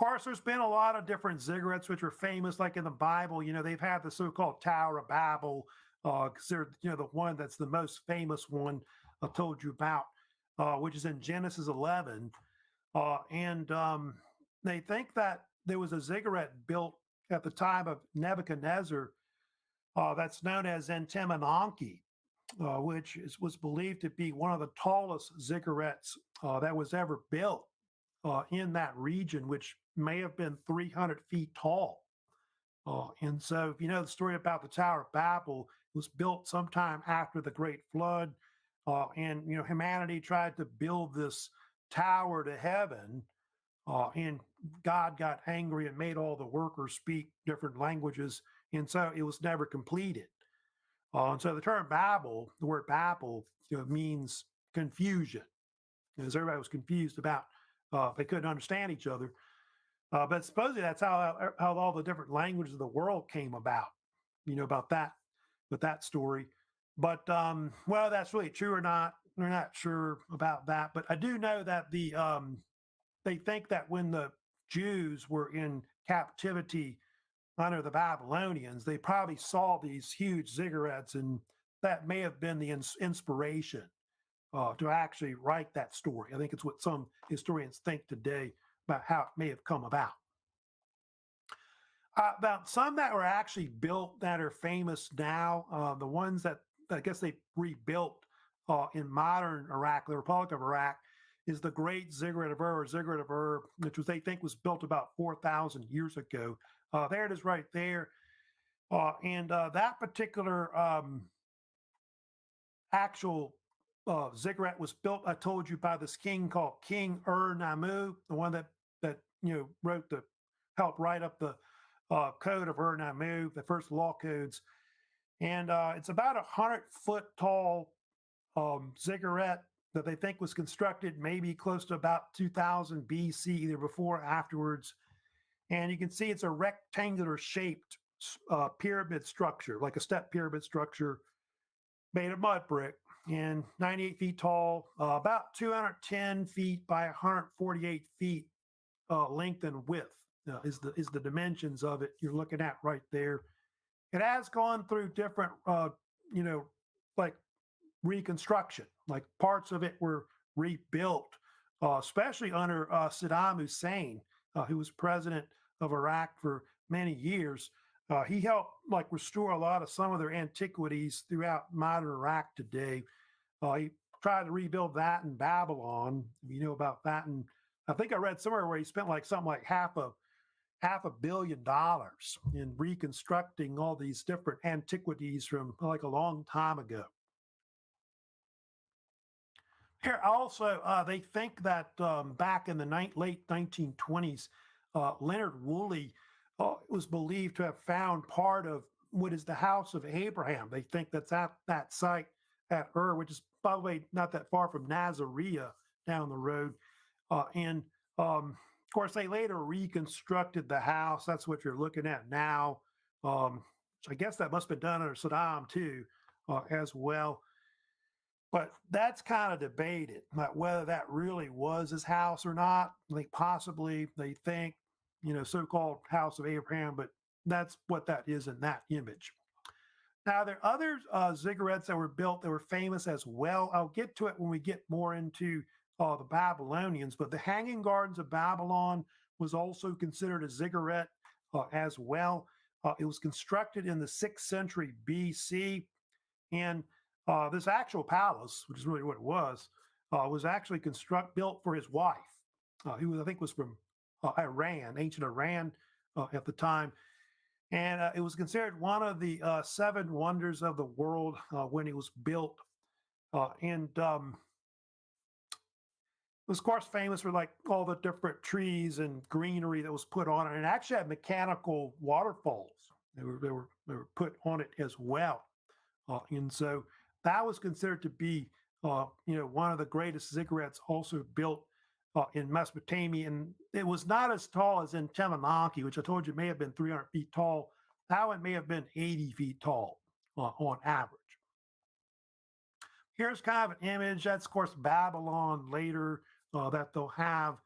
course, there's been a lot of different ziggurats which are famous, like in the Bible. They've had the so-called Tower of Babel, because they're the one that's the most famous one I told you about, which is in Genesis 11, and they think that there was a ziggurat built at the time of Nebuchadnezzar that's known as Entemenanki, was believed to be one of the tallest ziggurats that was ever built in that region, which may have been 300 feet tall. And so, if you know the story about the Tower of Babel, it was built sometime after the Great Flood, and humanity tried to build this tower to heaven, and God got angry and made all the workers speak different languages, and so it was never completed. And so the term Babel, the word Babel, means confusion, because everybody was confused about they couldn't understand each other. But supposedly that's how all the different languages of the world came about. About that with that story. But well, that's really true or not. We're not sure about that. But I do know that they think that when the Jews were in captivity under the Babylonians, they probably saw these huge ziggurats, and that may have been the inspiration to actually write that story. I think it's what some historians think today about how it may have come about. About some that were actually built that are famous now, the ones that I guess they rebuilt in modern Iraq, the Republic of Iraq, is the Great Ziggurat of Ur, which they think was built about 4,000 years ago. There it is right there. And that particular actual ziggurat was built, I told you, by this king called King Ur-Nammu, the one that wrote helped write up the code of Ur-Nammu, the first law codes. And it's about 100-foot tall ziggurat that they think was constructed maybe close to about 2000 BC, either before or afterwards. And you can see it's a rectangular shaped pyramid structure, like a step pyramid structure made of mud brick, and 98 feet tall, about 210 feet by 148 feet length and width is the dimensions of it you're looking at right there. It has gone through different, you know, like reconstruction. Like parts of it were rebuilt, especially under Saddam Hussein, who was president of Iraq for many years. He helped like restore a lot of some of their antiquities throughout modern Iraq today. He tried to rebuild that in Babylon. You know about that, and I think I read somewhere where he spent like something like $500 million in reconstructing all these different antiquities from like a long time ago. Here also, they think that back in the late 1920s, Leonard Woolley was believed to have found part of what is the House of Abraham. They think that's at that site at Ur, which is, by the way, not that far from Nazareth down the road. And of course, they later reconstructed the house. That's what you're looking at now. So I guess that must have been done under Saddam too, as well. But that's kind of debated, like whether that really was his house or not. Like possibly they think, so-called House of Abraham, but that's what that is in that image. Now, there are other ziggurats that were built that were famous as well. I'll get to it when we get more into the Babylonians, but the Hanging Gardens of Babylon was also considered a ziggurat as well. It was constructed in the 6th century BC, and this actual palace, which is really what it was actually built for his wife, who I think was from Iran, ancient Iran at the time. And it was considered one of the 7 wonders of the world when it was built. And it was, of course, famous for like all the different trees and greenery that was put on it. And it actually had mechanical waterfalls. They were put on it as well. And so that was considered to be, one of the greatest ziggurats also built in Mesopotamia. And it was not as tall as in Temanaki, which I told you may have been 300 feet tall. That one may have been 80 feet tall on average. Here's kind of an image. That's, of course, Babylon later that they'll have,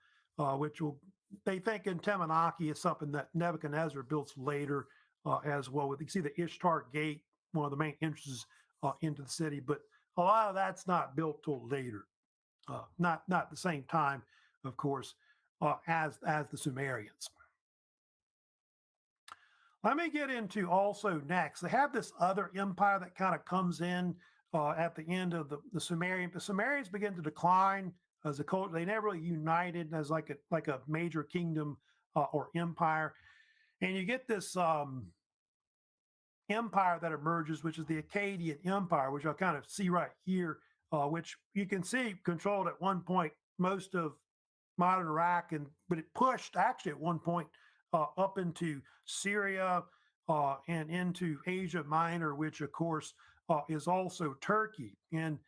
they think in Temanaki is something that Nebuchadnezzar builds later as well. You can see the Ishtar Gate, one of the main entrances into the city, but a lot of that's not built till later, not the same time, of course, as the Sumerians. Let me get into also next. They have this other empire that kind of comes in at the end of the Sumerian. The Sumerians begin to decline as a culture. They never really united as like a major kingdom or empire, and you get this empire that emerges, which is the Akkadian Empire, which I'll kind of see right here, which you can see controlled at one point most of modern Iraq, but it pushed actually at one point up into Syria and into Asia Minor, which of course is also Turkey. And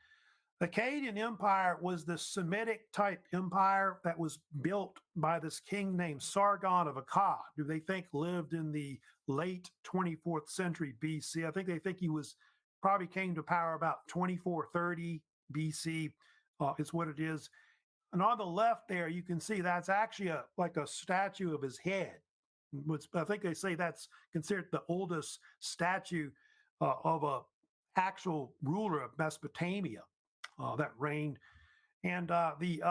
the Akkadian Empire was the Semitic type empire that was built by this king named Sargon of Akkad, who they think lived in the late 24th century BC. I think they think he probably came to power about 2430 BC is what it is. And on the left there, you can see that's actually like a statue of his head. I think they say that's considered the oldest statue of a actual ruler of Mesopotamia that reigned. And the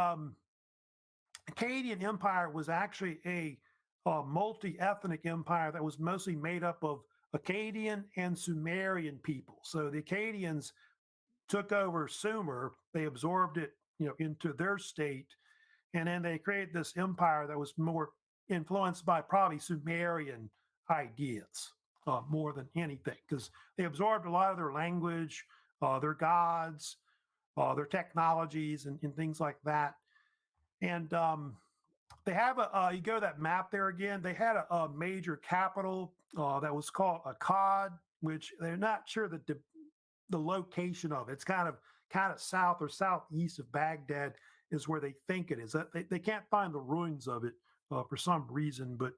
Akkadian Empire was actually a multi-ethnic empire that was mostly made up of Akkadian and Sumerian people. So the Akkadians took over Sumer, they absorbed it, into their state, and then they created this empire that was more influenced by probably Sumerian ideas more than anything, because they absorbed a lot of their language, their gods, their technologies, and things like that. And they have you go to that map there again. They had a major capital that was called Akkad, which they're not sure that the location of it. It's kind of south or southeast of Baghdad is where they think it is. They can't find the ruins of it for some reason, but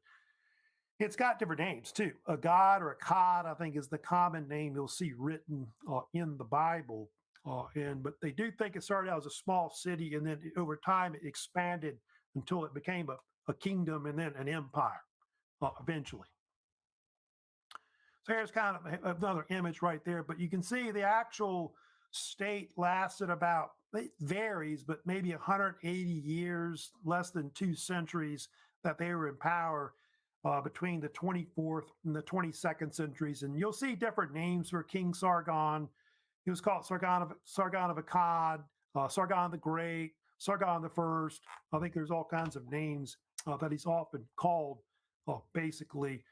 it's got different names too. A god or a cod, I think, is the common name you'll see written in the Bible. But they do think it started out as a small city, and then over time it expanded until it became a kingdom and then an empire eventually. So here's kind of another image right there, but you can see the actual state lasted about, it varies, but maybe 180 years, less than 2 centuries that they were in power between the 24th and the 22nd centuries. And you'll see different names for King Sargon. He was called Sargon of Akkad, Sargon the Great, Sargon the First. I think there's all kinds of names that he's often called, basically.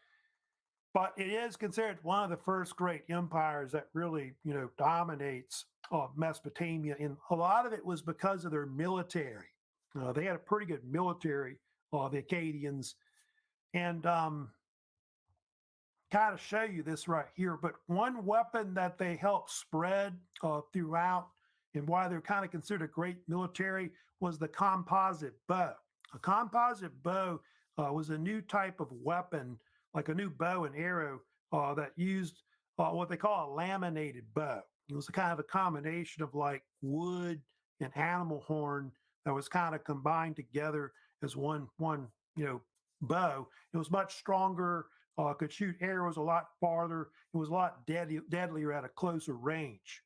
But it is considered one of the first great empires that really, dominates Mesopotamia. And a lot of it was because of their military. They had a pretty good military, the Akkadians. And kind of show you this right here. But one weapon that they helped spread throughout and why they're kind of considered a great military was the composite bow. A composite bow was a new type of weapon, like a new bow and arrow that used what they call a laminated bow. It was a kind of a combination of like wood and animal horn that was kind of combined together as one bow. It was much stronger, could shoot arrows a lot farther. It was a lot deadlier at a closer range.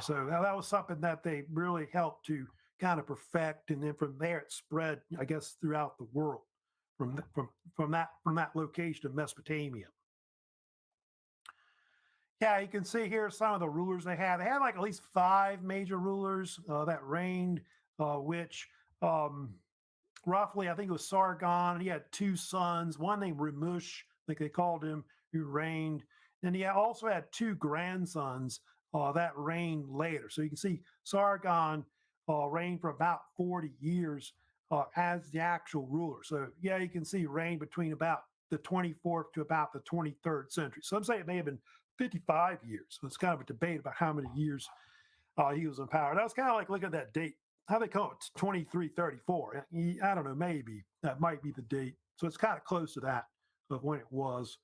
So that was something that they really helped to kind of perfect, and then from there it spread, I guess, throughout the world from that location of Mesopotamia. Yeah, you can see here some of the rulers they had. They had like at least 5 major rulers that reigned, which roughly, I think it was Sargon. He had 2 sons, one named Ramush, I think they called him, who reigned. And he also had 2 grandsons that reigned later. So you can see Sargon reigned for about 40 years as the actual ruler. So yeah, you can see reigned between about the 24th to about the 23rd century. Some say it may have been 55 years. So it's kind of a debate about how many years he was in power. That was kind of like, look at that date. How they call it, 2334. I don't know, maybe that might be the date. So it's kind of close to that of when it was.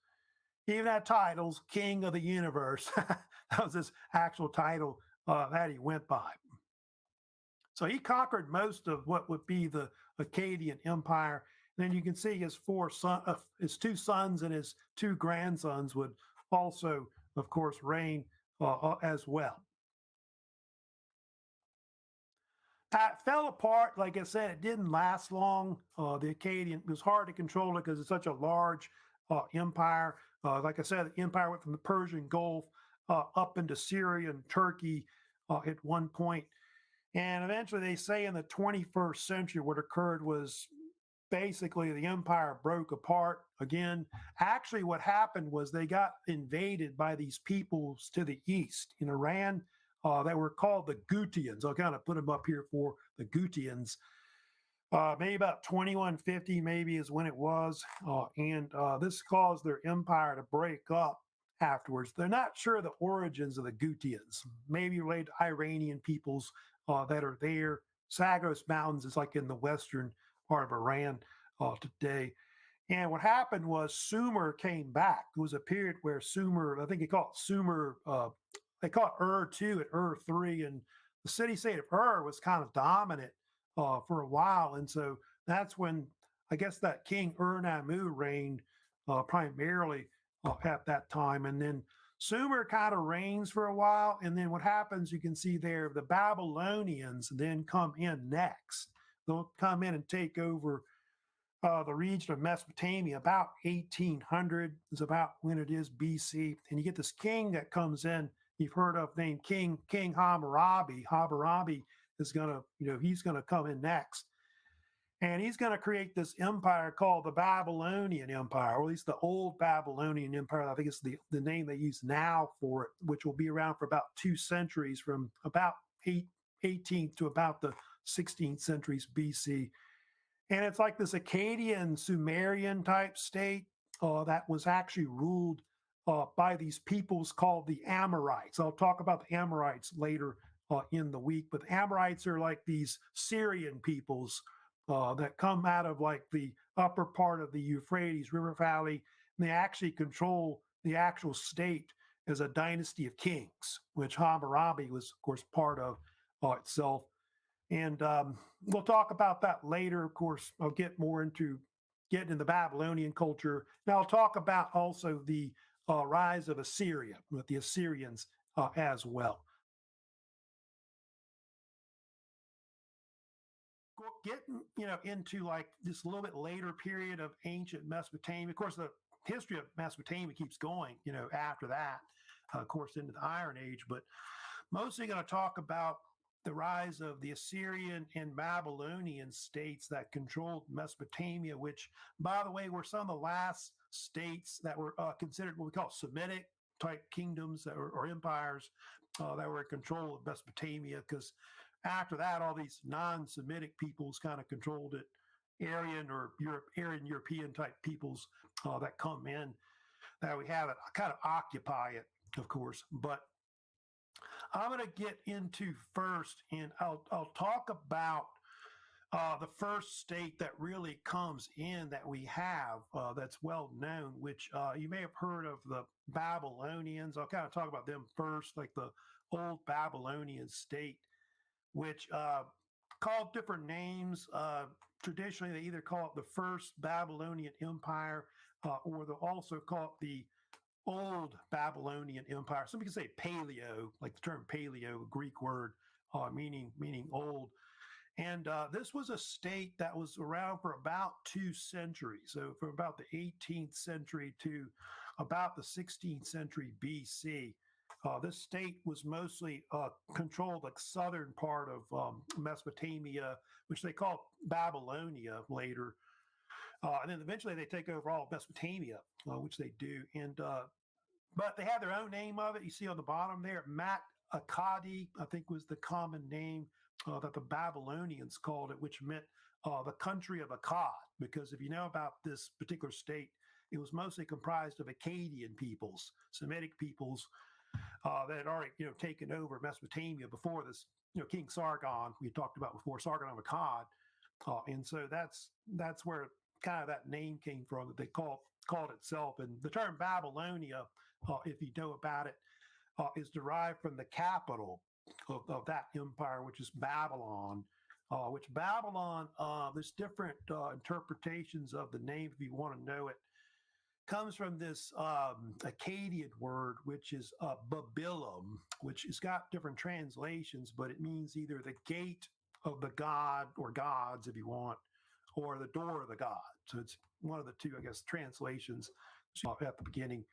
He even had titles, King of the Universe. That was his actual title that he went by. So he conquered most of what would be the Akkadian Empire. And then you can see his 2 sons and his 2 grandsons would also, of course, reign as well. It fell apart. Like I said, it didn't last long. The Akkadian, it was hard to control it because it's such a large empire. Like I said, the empire went from the Persian Gulf up into Syria and Turkey at one point. And eventually, they say in the 21st century, what occurred was basically the empire broke apart again. Actually, what happened was they got invaded by these peoples to the east in Iran that were called the Gutians. I'll kind of put them up here for the Gutians. Maybe about 2150, maybe is when it was. And this caused their empire to break up afterwards. They're not sure the origins of the Gutians, maybe related to Iranian peoples that are there. Zagros Mountains is like in the western part of Iran today. And what happened was Sumer came back. It was a period where Sumer, I think they call it Sumer, they call it Ur 2 and Ur 3. And the city state of Ur was kind of dominant for a while. And so that's when I guess that King Ur-Nammu reigned primarily at that time. And then Sumer kind of reigns for a while. And then what happens, you can see there, the Babylonians then come in next. They'll come in and take over the region of Mesopotamia about 1800 is about when it is BC. And you get this king that comes in, you've heard of, named King Hammurabi. Hammurabi is going to, he's going to come in next. And he's going to create this empire called the Babylonian Empire, or at least the old Babylonian Empire. I think it's the name they use now for it, which will be around for about 2 centuries, from about 18th to about the 16th centuries BC. And it's like this Akkadian Sumerian type state that was actually ruled by these peoples called the Amorites. I'll talk about the Amorites later in the week, but the Amorites are like these Syrian peoples that come out of like the upper part of the Euphrates River Valley. And they actually control the actual state as a dynasty of kings, which Hammurabi was, of course, part of itself. And we'll talk about that later. Of course, I'll get more into getting in the Babylonian culture. Now, I'll talk about also the rise of Assyria with the Assyrians as well. Getting into like this little bit later period of ancient Mesopotamia. Of course, the history of Mesopotamia keeps going. After that, of course, into the Iron Age. But mostly going to talk about the rise of the Assyrian and Babylonian states that controlled Mesopotamia, which, by the way, were some of the last states that were considered what we call Semitic type kingdoms or empires that were in control of Mesopotamia. Because after that, all these non-Semitic peoples kind of controlled it. Aryan European type peoples that come in that we have it kind of occupy it, of course. But I'm going to get into first, and I'll talk about the first state that really comes in that we have that's well known, which you may have heard of the Babylonians. I'll kind of talk about them first, like the old Babylonian state, which called different names. Traditionally, they either call it the First Babylonian Empire or they'll also call it the Old Babylonian Empire. Some people say paleo, like the term paleo, Greek word meaning old. And this was a state that was around for about 2 centuries. So from about the 18th century to about the 16th century BC. This state was mostly controlled like southern part of Mesopotamia, which they called Babylonia later. And then eventually they take over all of Mesopotamia, which they do. And but they had their own name of it. You see on the bottom there, Mat Akkadi, I think was the common name that the Babylonians called it, which meant the country of Akkad. Because if you know about this particular state, it was mostly comprised of Akkadian peoples, Semitic peoples that had already taken over Mesopotamia before this. King Sargon we talked about before, Sargon of Akkad, and so that's where kind of that name came from that they called itself. And the term Babylonia, if you know about it, is derived from the capital of that empire, which is Babylon. Which Babylon, there's different interpretations of the name if you want to know it. Comes from this Akkadian word, which is Babylon, which has got different translations, but it means either the gate of the god or gods, if you want, or the door of the god. So it's one of the two, I guess, translations at the beginning.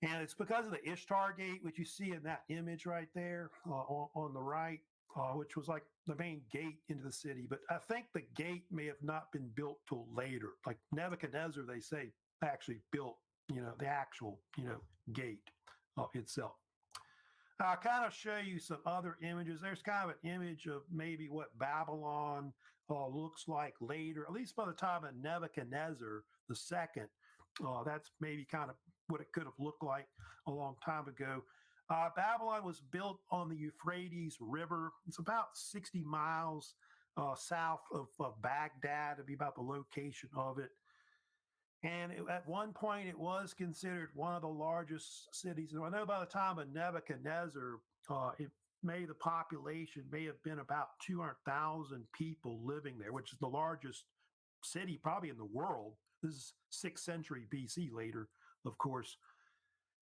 And it's because of the Ishtar Gate, which you see in that image right there on the right, which was like the main gate into the city. But I think the gate may have not been built till later. Like Nebuchadnezzar, they say, actually built, the actual, gate itself. I'll kind of show you some other images. There's kind of an image of maybe what Babylon looks like later, at least by the time of Nebuchadnezzar the second. That's maybe kind of what it could have looked like a long time ago. Babylon was built on the Euphrates River. It's about 60 miles south of Baghdad, to be about the location of it. And at one point, it was considered one of the largest cities. And I know by the time of Nebuchadnezzar, the population may have been about 200,000 people living there, which is the largest city probably in the world. This is 6th century BC later, of course.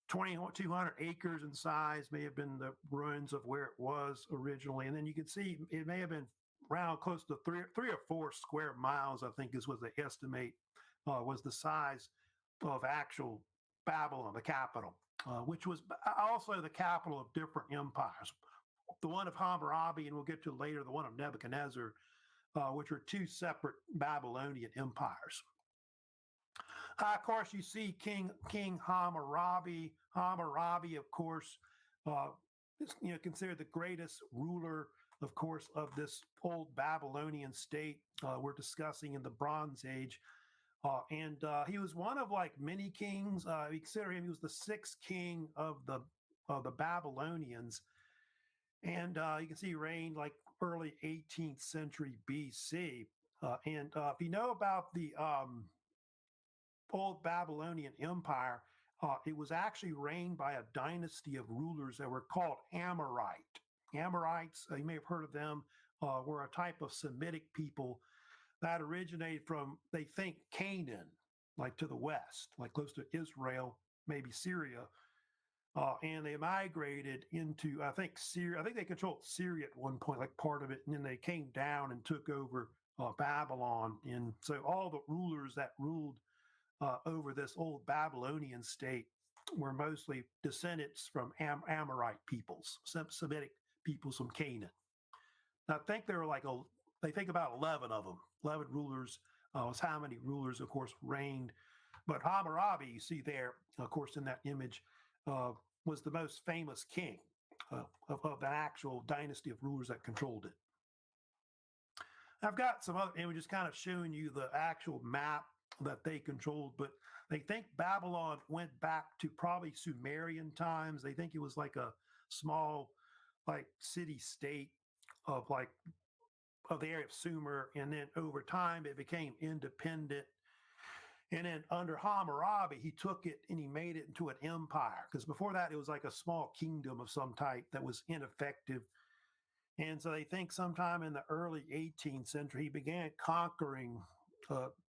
2,200 acres in size may have been the ruins of where it was originally. And then you can see it may have been around close to three or four square miles, I think is what they estimate was the size of actual Babylon, the capital, which was also the capital of different empires. The one of Hammurabi, and we'll get to later, the one of Nebuchadnezzar, which are two separate Babylonian empires. Of course, you see King Hammurabi. Hammurabi, of course, is considered the greatest ruler of course, of this old Babylonian state we're discussing in the Bronze Age. And he was one of like many kings. We consider him, he was the sixth king of the Babylonians. And you can see he reigned like early 18th century BC. If you know about the old Babylonian Empire, it was actually reigned by a dynasty of rulers that were called Amorite. Amorites, you may have heard of them, were a type of Semitic people that originated from, they think, Canaan, like to the west, like close to Israel, maybe Syria. And they migrated into, I think, Syria. I think they controlled Syria at one point, like part of it, and then they came down and took over Babylon. And so all the rulers that ruled over this old Babylonian state were mostly descendants from Amorite peoples, Semitic peoples from Canaan. I think there were they think about 11 of them. 11 rulers was how many rulers, of course, reigned. But Hammurabi, you see there, of course, in that image, was the most famous king of the actual dynasty of rulers that controlled it. I've got some other images kind of showing you the actual map that they controlled, but they think Babylon went back to probably Sumerian times. They think it was like a small, like city state of the area of Sumer, and then over time it became independent. And then under Hammurabi, he took it and he made it into an empire, because before that it was like a small kingdom of some type that was ineffective. And so they think sometime in the early 18th century, he began conquering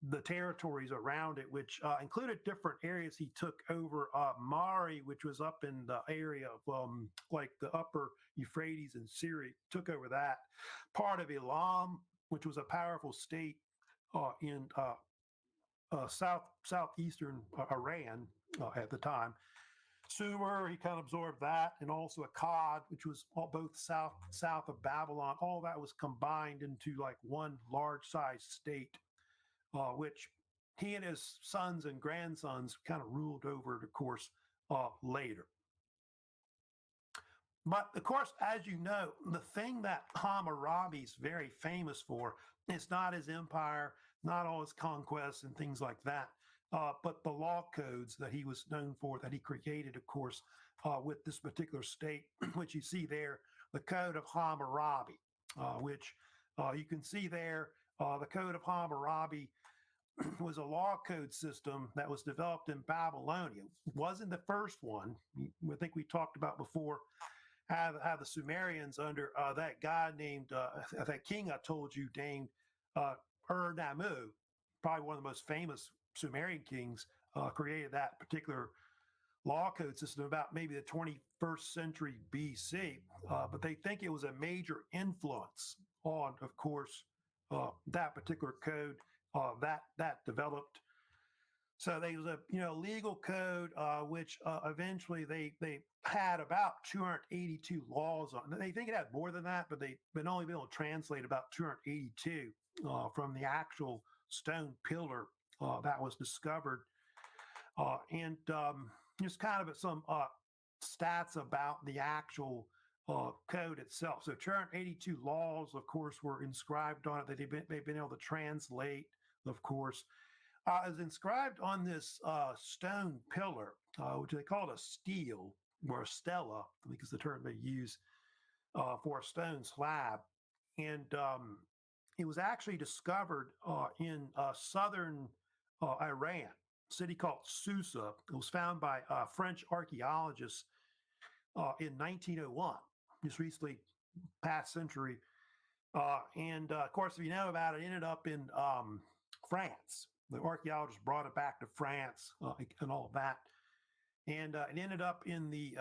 the territories around it, which included different areas. He took over Mari, which was up in the area of like the upper Euphrates and Syria, took over that. Part of Elam, which was a powerful state in southeastern Iran at the time. Sumer, he kind of absorbed that, and also Akkad, which was both south of Babylon. All that was combined into like one large-sized state, which he and his sons and grandsons kind of ruled over, of course, later. But of course, as you know, the thing that Hammurabi is very famous for is not his empire, not all his conquests and things like that, but the law codes that he was known for, that he created, of course, with this particular state, which you see there, the Code of Hammurabi, which you can see there. The Code of Hammurabi was a law code system that was developed in Babylonia. It wasn't the first one. I think we talked about before how the Sumerians under that guy named, that king I told you, named Ur-Nammu, probably one of the most famous Sumerian kings, created that particular law code system about maybe the 21st century BC. But they think it was a major influence on, of course, that particular code that developed. So there was a legal code which eventually they had about 282 laws on. They think it had more than that, but they've been only been able to translate about 282 from the actual stone pillar that was discovered. And just kind of some stats about the actual code itself. So 282 laws, of course, were inscribed on it that they've been able to translate, of course. Is inscribed on this stone pillar, which they call it a stele or a stela, I think is the term they use for a stone slab. And it was actually discovered in southern Iran, a city called Susa. It was found by French archaeologists in 1901, just recently, past century. And of course, if you know about it, it ended up in France. The archaeologists brought it back to France and all of that, and it ended up in the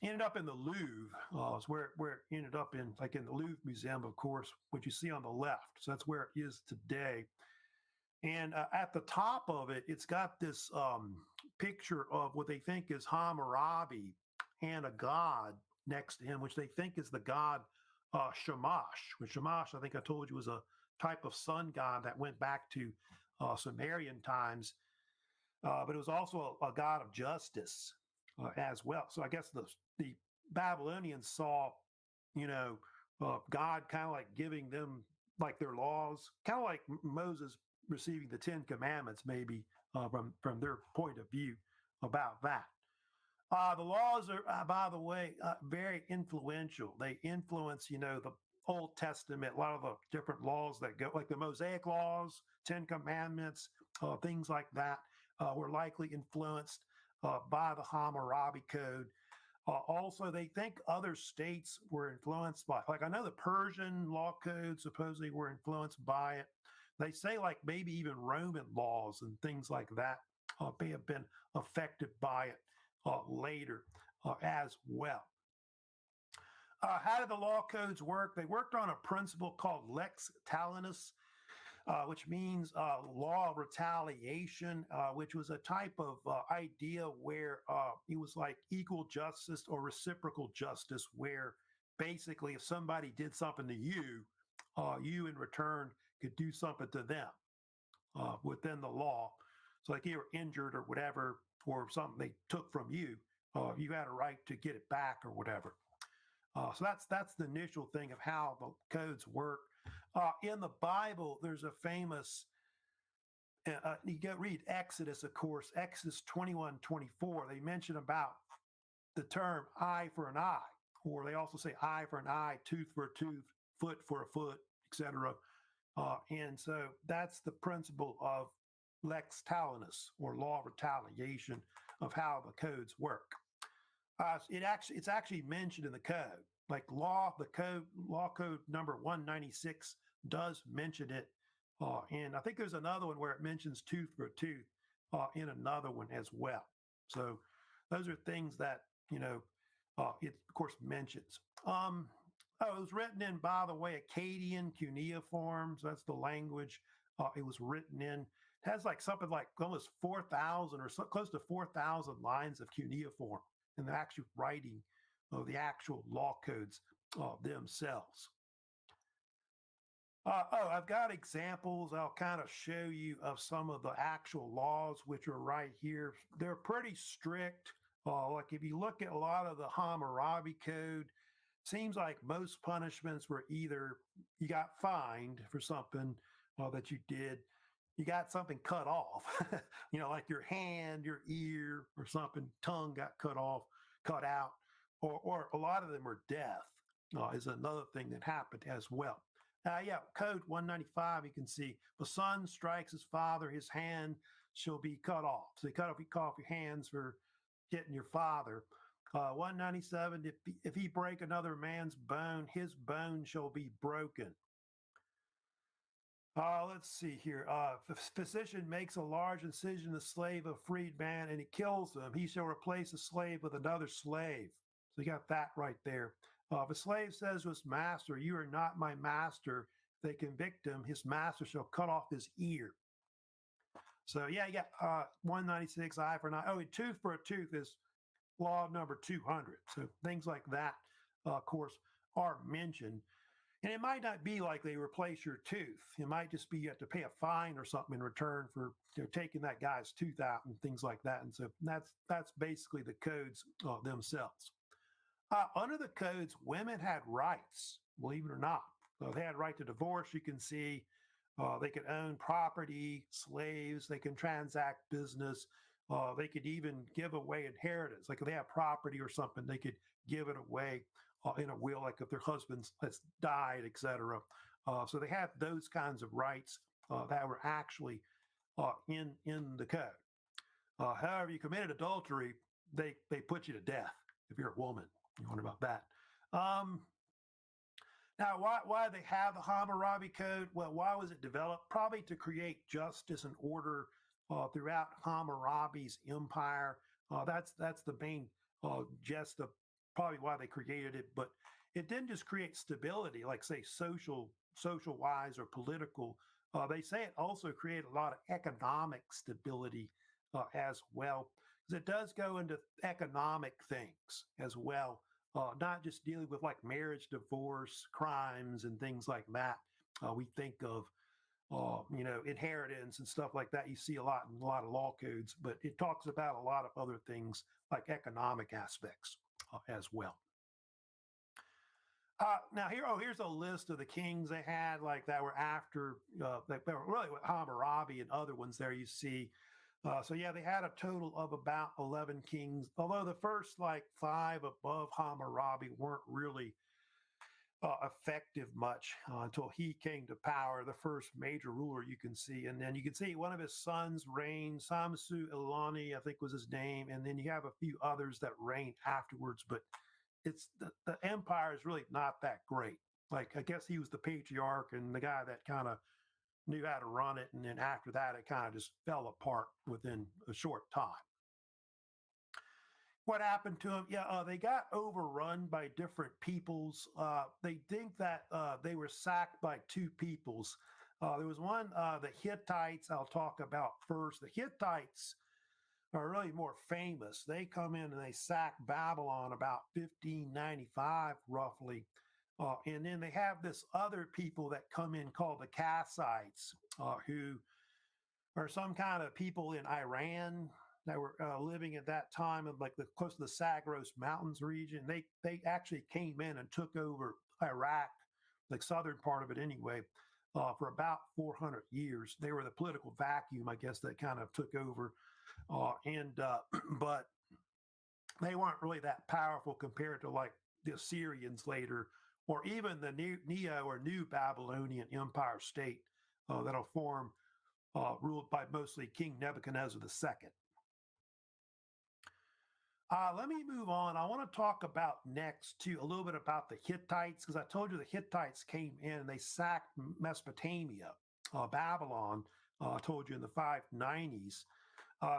Louvre. It's where it ended up in, like in the Louvre Museum, of course, which you see on the left. So that's where it is today. And at the top of it, it's got this picture of what they think is Hammurabi and a god next to him, which they think is the god Shamash. Which Shamash, I think I told you, was a type of sun god that went back to Sumerian times, but it was also a god of justice as well. So I guess the Babylonians saw, God kind of like giving them like their laws, kind of like Moses receiving the Ten Commandments, maybe from their point of view about that. The laws are, by the way, very influential. They influence, the Old Testament, a lot of the different laws that go, like the Mosaic laws, Ten Commandments, things like that, were likely influenced by the Hammurabi Code. Also, they think other states were influenced by, like I know the Persian law code supposedly were influenced by it. They say like maybe even Roman laws and things like that may have been affected by it later as well. How did the law codes work? They worked on a principle called lex talionis, which means law of retaliation, which was a type of idea where it was like equal justice or reciprocal justice, where basically if somebody did something to you, you in return could do something to them within the law. So like you were injured or whatever, or something they took from you, you had a right to get it back or whatever. So that's the initial thing of how the codes work. In the Bible, there's a famous, you go read Exodus, of course, Exodus 21:24. They mention about the term eye for an eye, or they also say eye for an eye, tooth for a tooth, foot for a foot, etc. And so that's the principle of lex talionis, or law of retaliation, of how the codes work. It's actually mentioned in the code, like law code number 196 does mention it, and I think there's another one where it mentions tooth for tooth in another one as well. So those are things that it of course mentions. It was written in, by the way, Akkadian cuneiform. So that's the language it was written in. It has like something like almost 4,000 or so, close to 4,000 lines of cuneiform in the actual writing of the actual law codes themselves. I've got examples I'll kind of show you of some of the actual laws, which are right here. They're pretty strict. Like if you look at a lot of the Hammurabi Code, seems like most punishments were either you got fined for something that you did, you got something cut off, like your hand, your ear, or something, tongue got cut off, cut out, or a lot of them are death is another thing that happened as well. Code 195, you can see, the son strikes his father, his hand shall be cut off. So you cut off your hands for hitting your father. 197, if he break another man's bone, his bone shall be broken. Let's see here. If a physician makes a large incision in the slave of freedman and he kills him, he shall replace the slave with another slave. So you got that right there. If a slave says to his master, you are not my master, if they convict him, his master shall cut off his ear. So you got 196, eye for an eye. A tooth for a tooth is law number 200. So things like that, of course, are mentioned. And it might not be like they replace your tooth. It might just be you have to pay a fine or something in return for taking that guy's tooth out and things like that. And so that's basically the codes themselves. Under the codes, women had rights, believe it or not. They had right to divorce, you can see. They could own property, slaves, they can transact business. They could even give away inheritance. Like if they have property or something, they could give it away in a will, like if their husband has died, etc. So they had those kinds of rights that were actually in the code. However, you committed adultery, they put you to death if you're a woman. You wonder about that. Now, why do they have the Hammurabi Code? Well, why was it developed? Probably to create justice and order throughout Hammurabi's empire. That's the main gist of probably why they created it. But it didn't just create stability, like say social wise or political. They say it also created a lot of economic stability as well, because it does go into economic things as well, not just dealing with like marriage, divorce, crimes, and things like that. We think of inheritance and stuff like that. You see a lot in a lot of law codes, but it talks about a lot of other things like economic aspects as well. Here's a list of the kings they had, like that were after, they were really with Hammurabi and other ones there you see. So yeah, they had a total of about 11 kings, although the first like five above Hammurabi weren't really effective much until he came to power, the first major ruler you can see. And then you can see one of his sons reigned, Samsu Ilani, I think was his name. And then you have a few others that reigned afterwards, but it's the empire is really not that great. Like, I guess he was the patriarch and the guy that kind of knew how to run it. And then after that, it kind of just fell apart within a short time. What happened to them? Yeah, they got overrun by different peoples. They think that they were sacked by two peoples. There was one, the Hittites, I'll talk about first. The Hittites are really more famous. They come in and they sack Babylon about 1595, roughly. And then they have this other people that come in called the Kassites, who are some kind of people in Iran that were living at that time of like the close to the Zagros Mountains region. They actually came in and took over Iraq, the southern part of it anyway, for about 400 years. They were the political vacuum, I guess, that kind of took over. But they weren't really that powerful compared to like the Assyrians later, or even the New Babylonian Empire state that'll form, ruled by mostly King Nebuchadnezzar II. Let me move on. I want to talk about next to a little bit about the Hittites, because I told you the Hittites came in and they sacked Mesopotamia, Babylon. I told you in the 590s.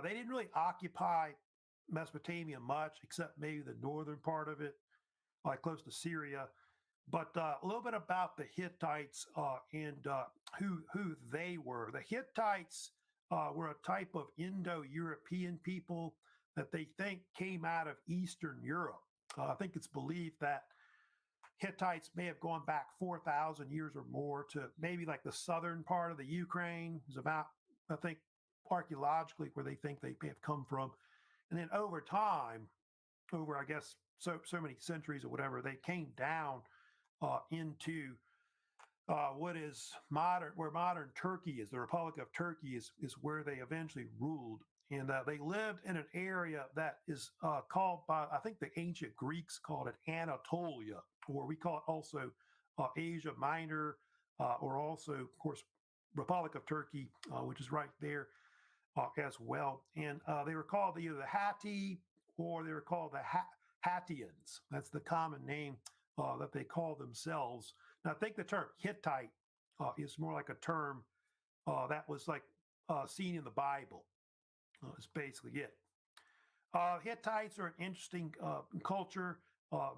They didn't really occupy Mesopotamia much, except maybe the northern part of it, like close to Syria. But a little bit about the Hittites and who they were. The Hittites were a type of Indo-European people that they think came out of Eastern Europe. I think it's believed that Hittites may have gone back 4,000 years or more to maybe like the southern part of the Ukraine. Is about, I think, archaeologically where they think they may have come from. And then over time, over, I guess, so many centuries or whatever, they came down into what is where modern Turkey is. The Republic of Turkey is where they eventually ruled. And they lived in an area that is called by, I think the ancient Greeks called it Anatolia, or we call it also Asia Minor, or also, of course, Republic of Turkey, which is right there as well. And they were called either the Hatti or they were called the Hattians. That's the common name that they call themselves. Now, I think the term Hittite is more like a term that was like seen in the Bible. Is basically it. Hittites are an interesting culture.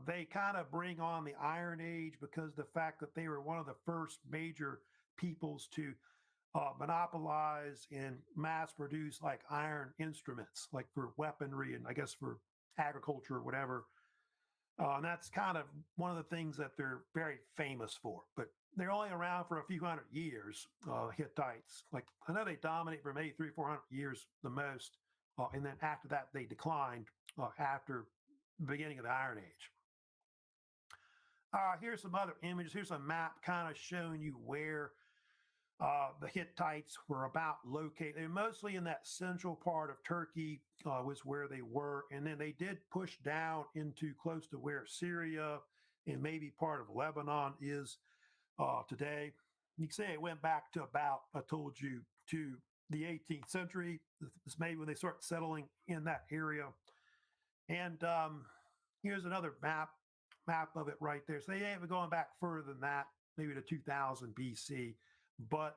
They kind of bring on the Iron Age because of the fact that they were one of the first major peoples to monopolize and mass produce like iron instruments, like for weaponry and I guess for agriculture or whatever. And that's kind of one of the things that they're very famous for. But they're only around for a few hundred years, Hittites. Like, I know they dominate for maybe 300-400 years the most. And then after that, they declined after the beginning of the Iron Age. Here's some other images. Here's a map kind of showing you where the Hittites were about located. They're mostly in that central part of Turkey was where they were. And then they did push down into close to where Syria and maybe part of Lebanon is today. You can say it went back to about, I told you, to the 18th century. It's maybe when they start settling in that area. And here's another map of it right there. So they ain't going back further than that, maybe to 2000 BC. But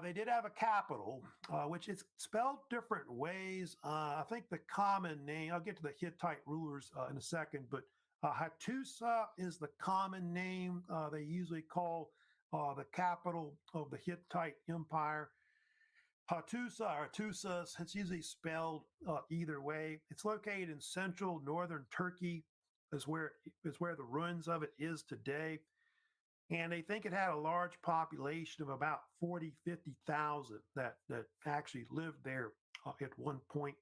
they did have a capital, which is spelled different ways. I think the common name, I'll get to the Hittite rulers in a second, but Hattusa is the common name they usually call the capital of the Hittite Empire. Hattusa or Hattusas, it's usually spelled either way. It's located in central northern Turkey, is where the ruins of it is today. And they think it had a large population of about 40, 50,000 that actually lived there at one point.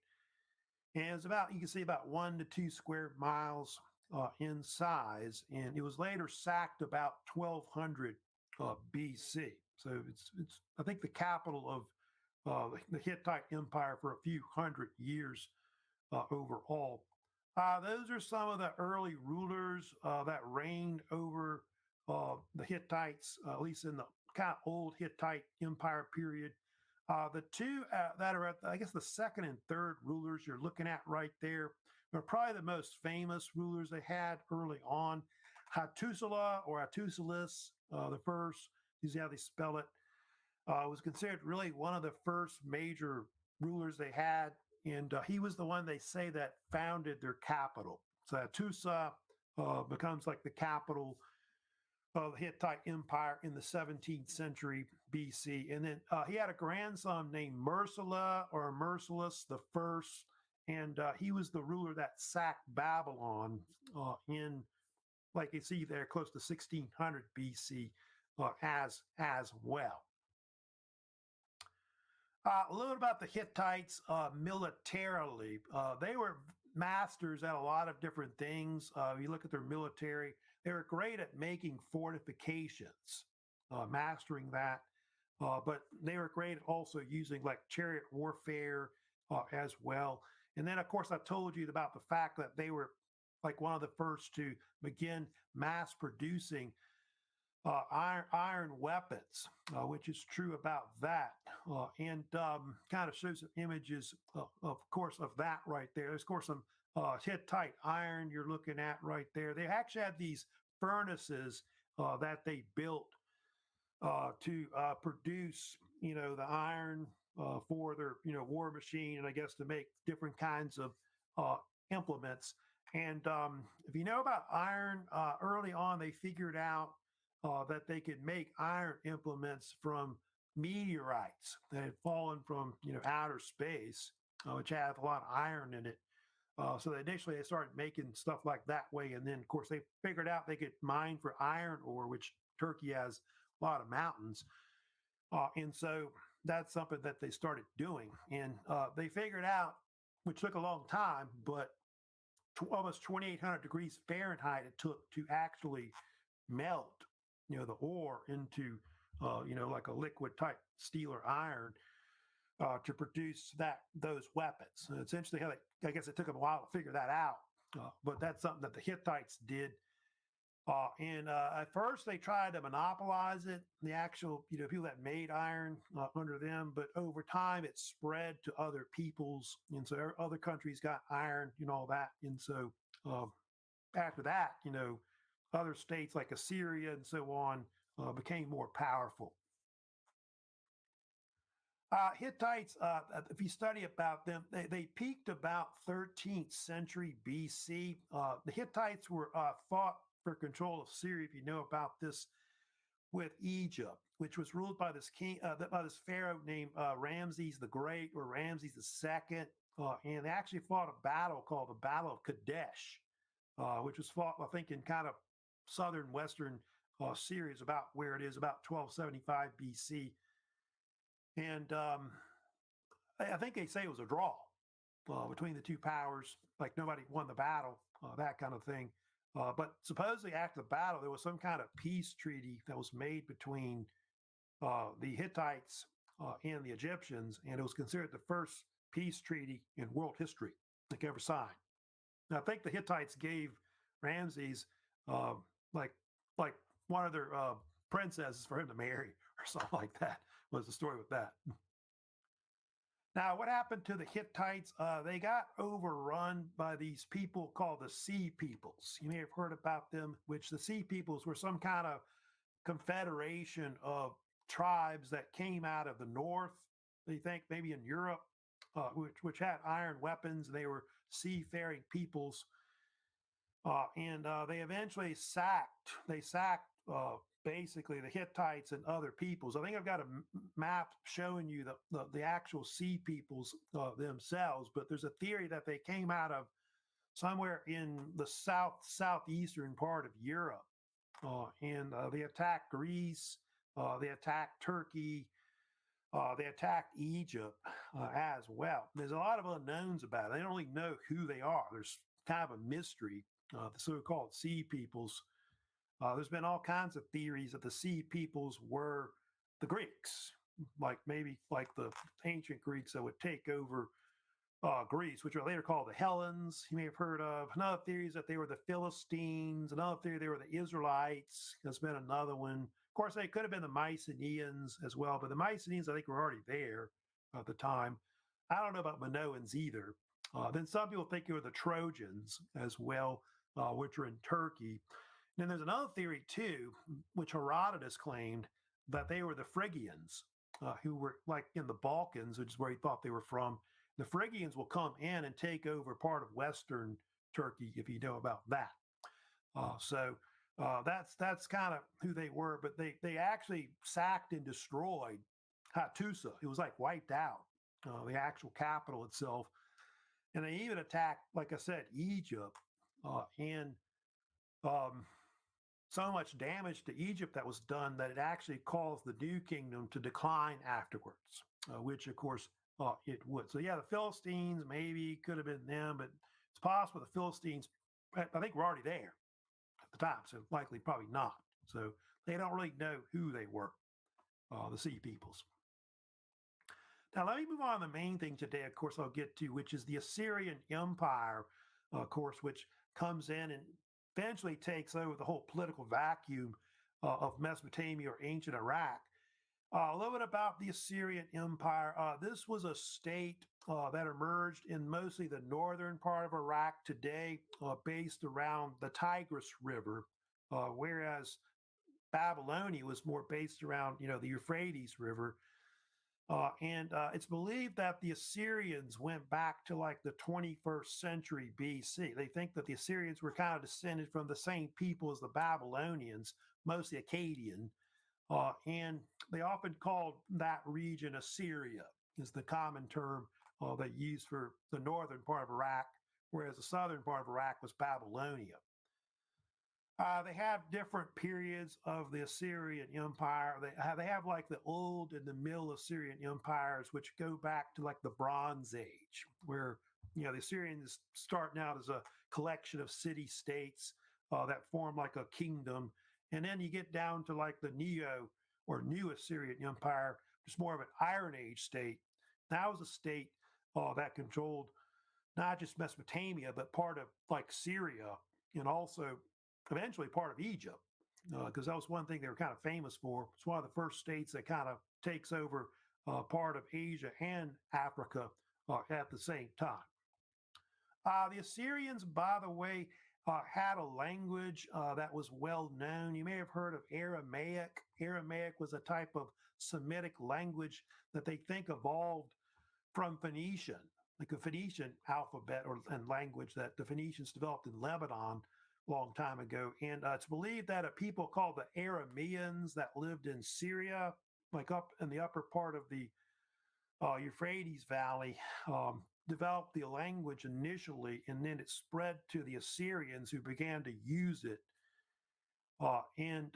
And it's about, you can see about 1 to 2 square miles. in size, and it was later sacked about 1200 BC. So it's I think the capital of the Hittite Empire for a few hundred years overall. Those are some of the early rulers that reigned over the Hittites, at least in the kind of old Hittite Empire period. The two that are at, I guess, the second and third rulers you're looking at right there are probably the most famous rulers they had early on. Hattusila or Hattusilus the first, is how they spell it, was considered really one of the first major rulers they had. And he was the one they say that founded their capital. So Hattusa becomes like the capital of the Hittite Empire in the 17th century BC. And then he had a grandson named Mursila or Mursilus the first, and he was the ruler that sacked Babylon in, like you see there, close to 1600 BC as well. A little about the Hittites militarily. They were masters at a lot of different things. You look at their military, they were great at making fortifications, mastering that. But they were great at also using like chariot warfare as well. And then, of course, I told you about the fact that they were like one of the first to begin mass producing iron weapons, which is true about that. And kind of shows some images, of course, of that right there. There's, of course, some Hittite iron you're looking at right there. They actually had these furnaces that they built to produce, the iron for their, war machine, and I guess to make different kinds of implements. And if you know about iron, early on they figured out that they could make iron implements from meteorites that had fallen from outer space, which have a lot of iron in it. So initially they started making stuff like that way, and then of course they figured out they could mine for iron ore, which Turkey has a lot of mountains, and so that's something that they started doing, and they figured out, which took a long time, but almost 2,800 degrees Fahrenheit it took to actually melt the ore into like a liquid type steel or iron to produce those weapons. And essentially how I guess it took them a while to figure that out, but that's something that the Hittites did. And at first they tried to monopolize it, the actual people that made iron under them, but over time it spread to other peoples, and so other countries got iron, all that, and so after that, other states like Assyria and so on became more powerful. Hittites, if you study about them, they peaked about 13th century BC. The Hittites were fought for control of Syria, if you know about this, with Egypt, which was ruled by this king, by this pharaoh named Ramses the Great or Ramses the Second, and they actually fought a battle called the Battle of Kadesh, which was fought, I think, in kind of southern western Syria, is about where it is, about 1275 BC. And I think they say it was a draw between the two powers, like nobody won the battle, that kind of thing. But supposedly after the battle, there was some kind of peace treaty that was made between the Hittites and the Egyptians, and it was considered the first peace treaty in world history like ever signed. Now, I think the Hittites gave Ramses like one of their princesses for him to marry or something like that, was the story with that. Now, what happened to the Hittites? They got overrun by these people called the Sea Peoples. You may have heard about them, which the Sea Peoples were some kind of confederation of tribes that came out of the north, they think maybe in Europe, which had iron weapons. They were seafaring peoples. And they eventually sacked basically the Hittites and other peoples. I think I've got a map showing you the actual Sea Peoples themselves, but there's a theory that they came out of somewhere in the southeastern part of Europe, and they attacked Greece, they attacked Turkey, they attacked Egypt as well. There's a lot of unknowns about it. They don't really know who they are. There's kind of a mystery the so-called Sea Peoples. There's been all kinds of theories that the Sea Peoples were the Greeks, like maybe like the ancient Greeks that would take over Greece, which were later called the Hellenes. You may have heard of. Another theory is that they were the Philistines. Another theory they were the Israelites. There's been another one. Of course, they could have been the Mycenaeans as well, but the Mycenaeans I think were already there at the time. I don't know about Minoans either. Then some people think it were the Trojans as well, which are in Turkey. And then there's another theory too, which Herodotus claimed that they were the Phrygians, who were like in the Balkans, which is where he thought they were from. The Phrygians will come in and take over part of Western Turkey, if you know about that. That's kind of who they were. But they actually sacked and destroyed Hattusa. It was like wiped out, the actual capital itself. And they even attacked, like I said, Egypt, and um, so much damage to Egypt that was done that it actually caused the New Kingdom to decline afterwards, which of course it would. So yeah, the Philistines maybe could have been them, but it's possible the Philistines, I think, were already there at the time, so likely probably not. So they don't really know who they were, the Sea Peoples. Now let me move on to the main thing today, of course, I'll get to, which is the Assyrian Empire, of course, which comes in and eventually takes over the whole political vacuum of Mesopotamia or ancient Iraq. A little bit about the Assyrian Empire. This was a state that emerged in mostly the northern part of Iraq today, based around the Tigris River, whereas Babylonia was more based around, the Euphrates River. And it's believed that the Assyrians went back to like the 21st century BC. They think that the Assyrians were kind of descended from the same people as the Babylonians, mostly Akkadian. And they often called that region Assyria, is the common term they used for the northern part of Iraq, whereas the southern part of Iraq was Babylonia. They have different periods of the Assyrian Empire. They have like the old and the middle Assyrian empires, which go back to like the Bronze Age, where the Assyrians starting out as a collection of city states that form like a kingdom, and then you get down to like the Neo or New Assyrian Empire, which is more of an Iron Age state. That was a state that controlled not just Mesopotamia, but part of like Syria and also eventually part of Egypt, because that was one thing they were kind of famous for. It's one of the first states that kind of takes over part of Asia and Africa at the same time. The Assyrians, by the way, had a language that was well known. You may have heard of Aramaic. Aramaic was a type of Semitic language that they think evolved from Phoenician, like a Phoenician alphabet and language that the Phoenicians developed in Lebanon a long time ago. And it's believed that a people called the Arameans that lived in Syria, like up in the upper part of the Euphrates Valley, developed the language initially, and then it spread to the Assyrians who began to use it. And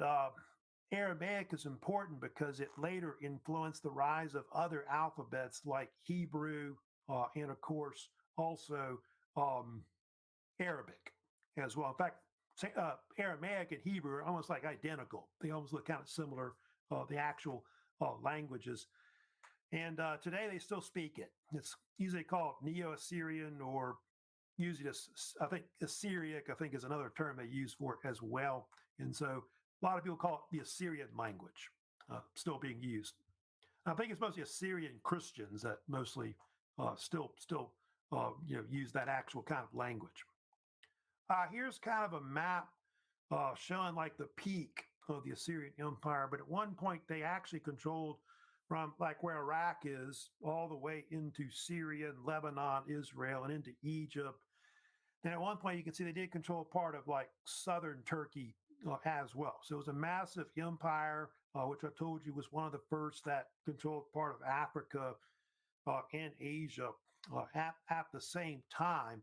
Aramaic is important because it later influenced the rise of other alphabets like Hebrew and, of course, also Arabic as well. In fact, Aramaic and Hebrew are almost like identical. They almost look kind of similar, the actual languages. And today they still speak it. It's usually called Neo-Assyrian, or usually I think Assyriac, I think, is another term they use for it as well. And so a lot of people call it the Assyrian language, still being used. I think it's mostly Assyrian Christians that mostly still use that actual kind of language. Here's kind of a map showing like the peak of the Assyrian Empire. But at one point, they actually controlled from like where Iraq is all the way into Syria and Lebanon, Israel, and into Egypt. And at one point, you can see they did control part of like southern Turkey as well. So it was a massive empire, which I told you was one of the first that controlled part of Africa and Asia at the same time.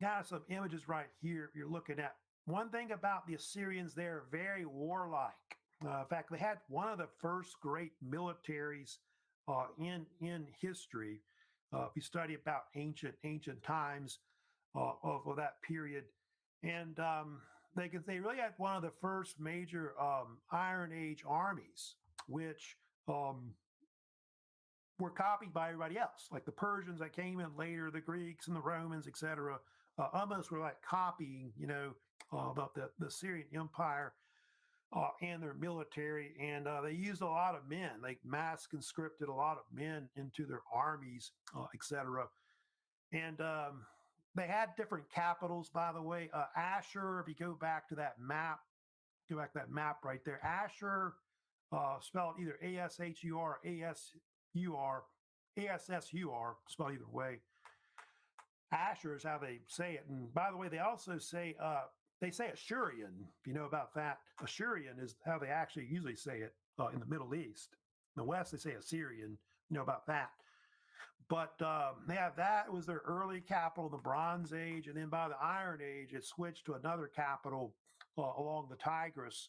Got some images right here you're looking at. One thing about the Assyrians, they're very warlike. In fact, they had one of the first great militaries in history. if you study about ancient times of that period, and they really had one of the first major Iron Age armies, which were copied by everybody else, like the Persians that came in later, the Greeks and the Romans, etc. Almost were like copying, about the Syrian Empire and their military, and they used a lot of men. They mass conscripted a lot of men into their armies, etc. And they had different capitals, by the way. Asher, if you go back to that map, right there. Asher, spelled either ASHUR, ASUR, ASSUR, spelled either way. Asher is how they say it. And by the way, they also say Ashurian, if you know about that. Ashurian is how they actually usually say it in the Middle East. In the West, they say Assyrian, you know about that. But that was their early capital, the Bronze Age. And then by the Iron Age, it switched to another capital along the Tigris,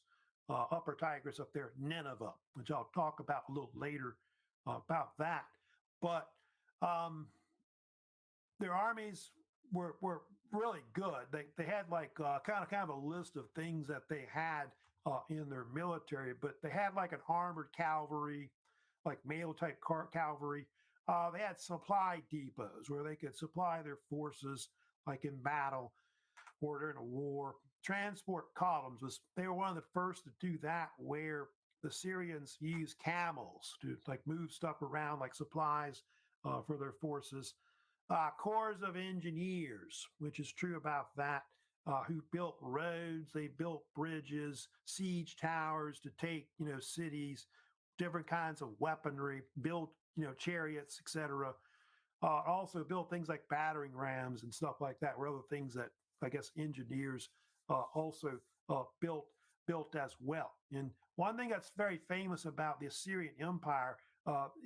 upper Tigris up there, Nineveh, which I'll talk about a little later about that. But their armies were really good. They had like kind of a list of things that they had in their military, but they had like an armored cavalry, like mail type cavalry. They had supply depots where they could supply their forces, like in battle or during a war. Transport columns they were one of the first to do that, where the Syrians used camels to like move stuff around, like supplies for their forces. Corps of engineers, which is true about that, who built roads, they built bridges, siege towers to take, cities, different kinds of weaponry, built, chariots, etc. Also built things like battering rams and stuff like that, were other things that I guess engineers also built as well. And one thing that's very famous about the Assyrian Empire,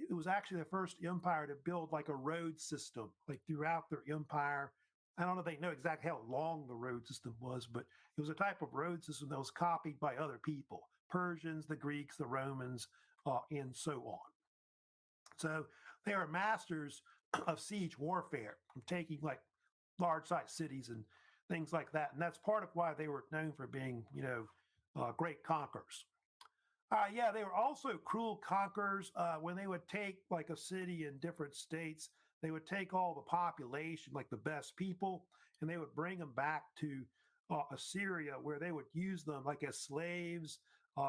it was actually the first empire to build like a road system, like throughout their empire. I don't know if they know exactly how long the road system was, but it was a type of road system that was copied by other people, Persians, the Greeks, the Romans, and so on. So they are masters of siege warfare, taking like large-sized cities and things like that. And that's part of why they were known for being, great conquerors. They were also cruel conquerors. When they would take like a city in different states, they would take all the population, like the best people, and they would bring them back to Assyria, where they would use them like as slaves.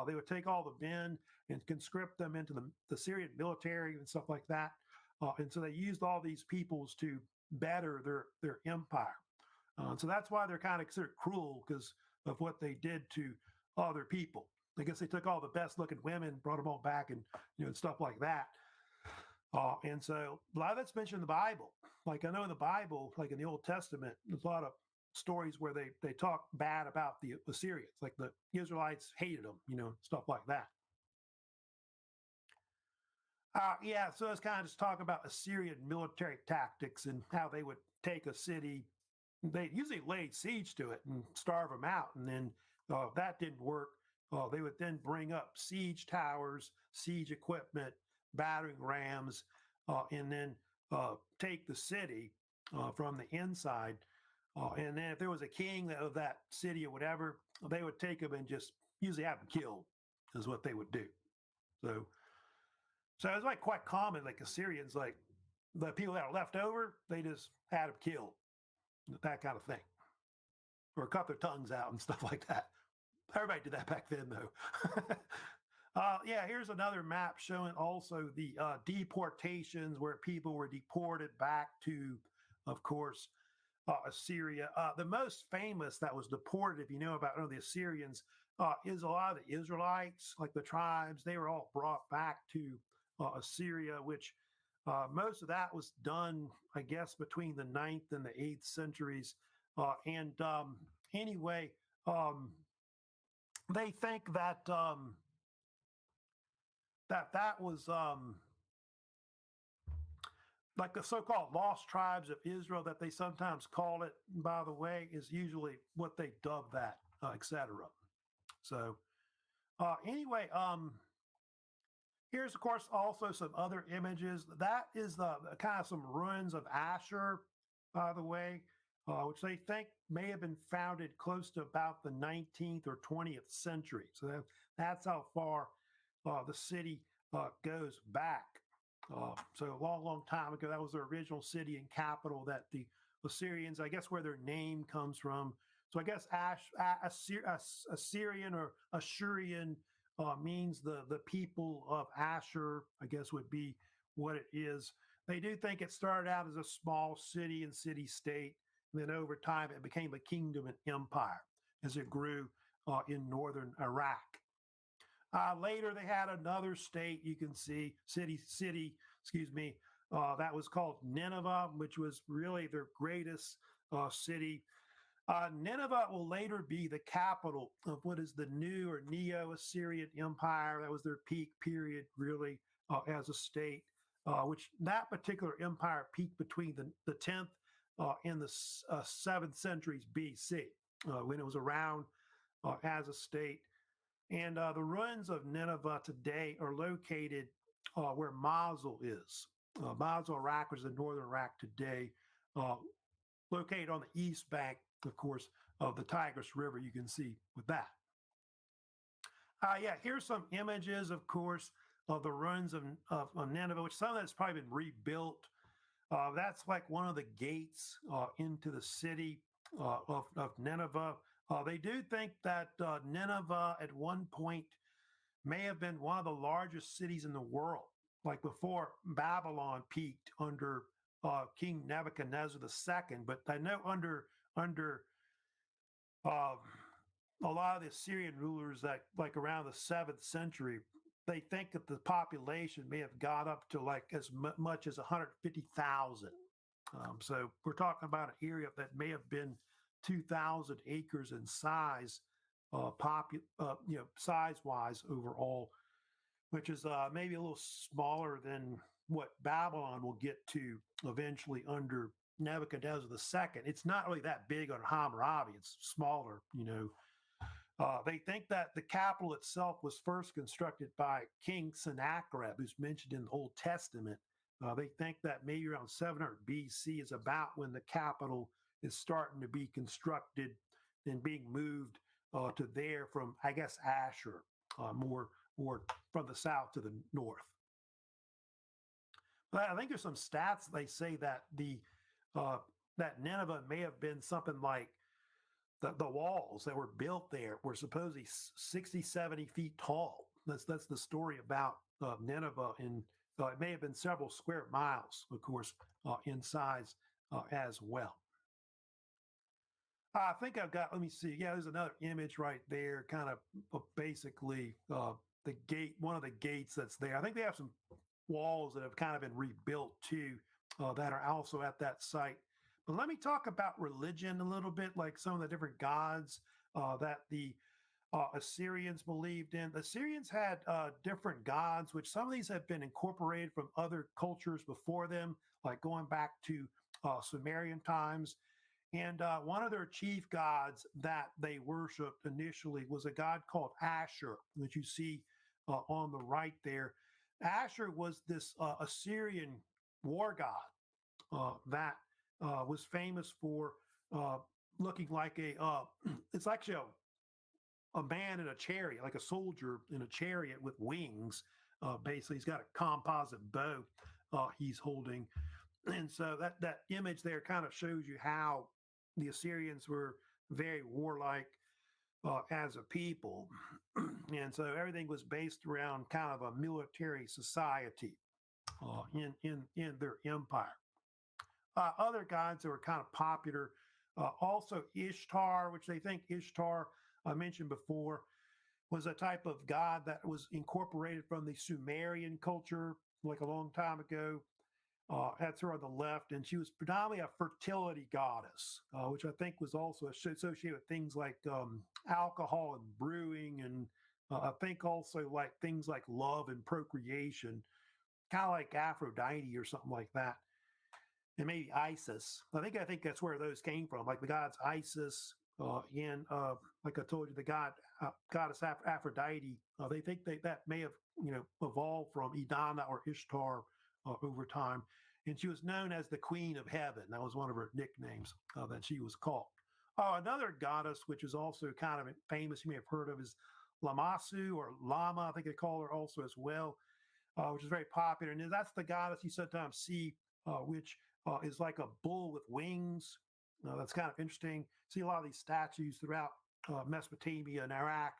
They would take all the men and conscript them into the Syrian military and stuff like that. And so they used all these peoples to better their empire. So that's why they're kind of considered cruel, because of what they did to other people. I guess they took all the best looking women, brought them all back, and stuff like that. And so a lot of that's mentioned in the Bible. Like I know in the Bible, like in the Old Testament, there's a lot of stories where they talk bad about the Assyrians, like the Israelites hated them, stuff like that. So let's kind of just talk about Assyrian military tactics and how they would take a city. They usually laid siege to it and starve them out. And then that didn't work. They would then bring up siege towers, siege equipment, battering rams, and then take the city from the inside. And then if there was a king of that city or whatever, they would take him and just usually have him killed, is what they would do. So it's like quite common, like Assyrians, like the people that are left over, they just had them killed, that kind of thing, or cut their tongues out and stuff like that. Everybody did that back then, though. Here's another map showing also the deportations, where people were deported back to, of course, Assyria. The most famous that was deported, if you know about the Assyrians, is a lot of the Israelites, like the tribes. They were all brought back to Assyria, which most of that was done, I guess, between the 9th and the 8th centuries. They think that that was like the so-called lost tribes of Israel, that they sometimes call it, by the way, is usually what they dub that, etc. So Here's, of course, also some other images. That is the kind of some ruins of Asher, by the way, which they think may have been founded close to about the 19th or 20th century. So that's how far the city goes back. So a long, long time ago, that was the original city and capital that the Assyrians, I guess, where their name comes from. So I guess Assyrian or Ashurian means the people of Asher, I guess would be what it is. They do think it started out as a small city and city state. And then over time, it became a kingdom and empire as it grew in northern Iraq. Later, they had another state you can see, excuse me, that was called Nineveh, which was really their greatest city. Nineveh will later be the capital of what is the new or Neo-Assyrian Empire. That was their peak period, really, as a state, which that particular empire peaked between the 10th and the 7th centuries BC, when it was around as a state. And the ruins of Nineveh today are located where Mosul is. Mosul, Iraq, which is in northern Iraq today, located on the east bank, of course, of the Tigris River. You can see with that. Yeah, here's some images, of course, of the ruins of Nineveh, which some of that's probably been rebuilt. That's like one of the gates into the city of Nineveh. They do think that Nineveh at one point may have been one of the largest cities in the world, like before Babylon peaked under King Nebuchadnezzar II. But I know under uh, a lot of the Assyrian rulers, that like around the 7th century, they think that the population may have got up to like as much as 150,000. So we're talking about an area that may have been 2,000 acres in size, size-wise overall, which is maybe a little smaller than what Babylon will get to eventually under Nebuchadnezzar II. It's not really that big on Hammurabi. It's smaller, They think that the capital itself was first constructed by King Sennacherib, who's mentioned in the Old Testament. They think that maybe around 700 BC is about when the capital is starting to be constructed and being moved to there from, I guess, Asher, more from the south to the north. But I think there's some stats. They say that that Nineveh may have been something like the walls that were built there were supposedly 60, 70 feet tall. That's the story about Nineveh, and it may have been several square miles, of course, in size as well. I think I've got, let me see. Yeah, there's another image right there, kind of basically the gate, one of the gates that's there. I think they have some walls that have kind of been rebuilt too, that are also at that site. But let me talk about religion a little bit, like some of the different gods that the Assyrians believed in. The Assyrians had different gods, which some of these have been incorporated from other cultures before them, like going back to Sumerian times. And one of their chief gods that they worshiped initially was a god called Asher, which you see on the right there. Asher was this Assyrian war god that was famous for looking like it's actually a man in a chariot, like a soldier in a chariot with wings. Basically, he's got a composite bow he's holding. And so that image there kind of shows you how the Assyrians were very warlike as a people. And so everything was based around kind of a military society in their empire. Other gods that were kind of popular, also Ishtar, which they think Ishtar, I mentioned before, was a type of god that was incorporated from the Sumerian culture like a long time ago. That's her on the left, and she was predominantly a fertility goddess, which I think was also associated with things like alcohol and brewing, and I think also like things like love and procreation, kind of like Aphrodite or something like that, and maybe Isis. I think that's where those came from, like the gods Isis, like I told you, the goddess Aphrodite. They think that may have evolved from Idana or Ishtar over time, and she was known as the Queen of Heaven. That was one of her nicknames that she was called. Another goddess, which is also kind of famous, you may have heard of, is Lamasu or Lama. I think they call her also as well, which is very popular. And that's the goddess you sometimes see, which is like a bull with wings. That's kind of interesting. See a lot of these statues throughout Mesopotamia and Iraq.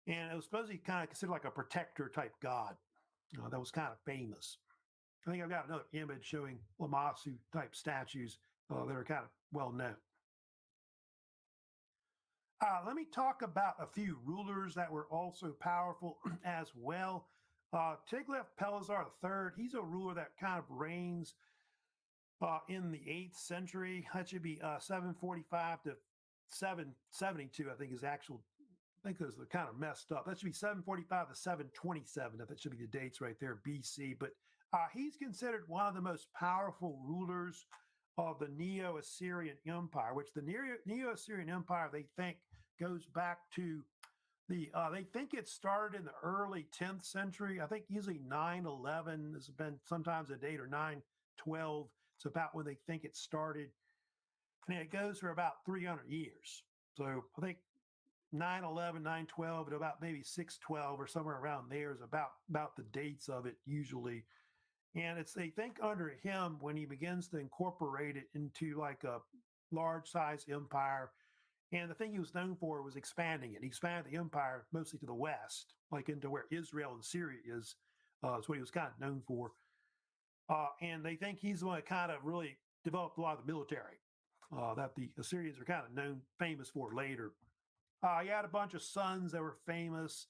And it was supposedly kind of considered like a protector type god that was kind of famous. I think I've got another image showing Lamassu type statues that are kind of well known. Let me talk about a few rulers that were also powerful as well. Tiglath-Pileser III, he's a ruler that kind of reigns in the 8th century. That should be 745 to 772, I think is actual. I think those are kind of messed up. That should be 745 to 727. That should be the dates right there, BC. But he's considered one of the most powerful rulers of the Neo-Assyrian Empire, which the Neo-Assyrian Empire, they think, goes back to they think it started in the early 10th century. I think usually 911 has been sometimes a date, or 912. It's about when they think it started. And it goes for about 300 years. So I think 911, 912, and about maybe 612 or somewhere around there is about the dates of it usually. And they think under him, when he begins to incorporate it into like a large size empire. And the thing he was known for was expanding it. He expanded the empire mostly to the west, like into where Israel and Syria is. That's what he was kind of known for. And they think he's the one that kind of really developed a lot of the military that the Assyrians are kind of famous for later. He had a bunch of sons that were famous.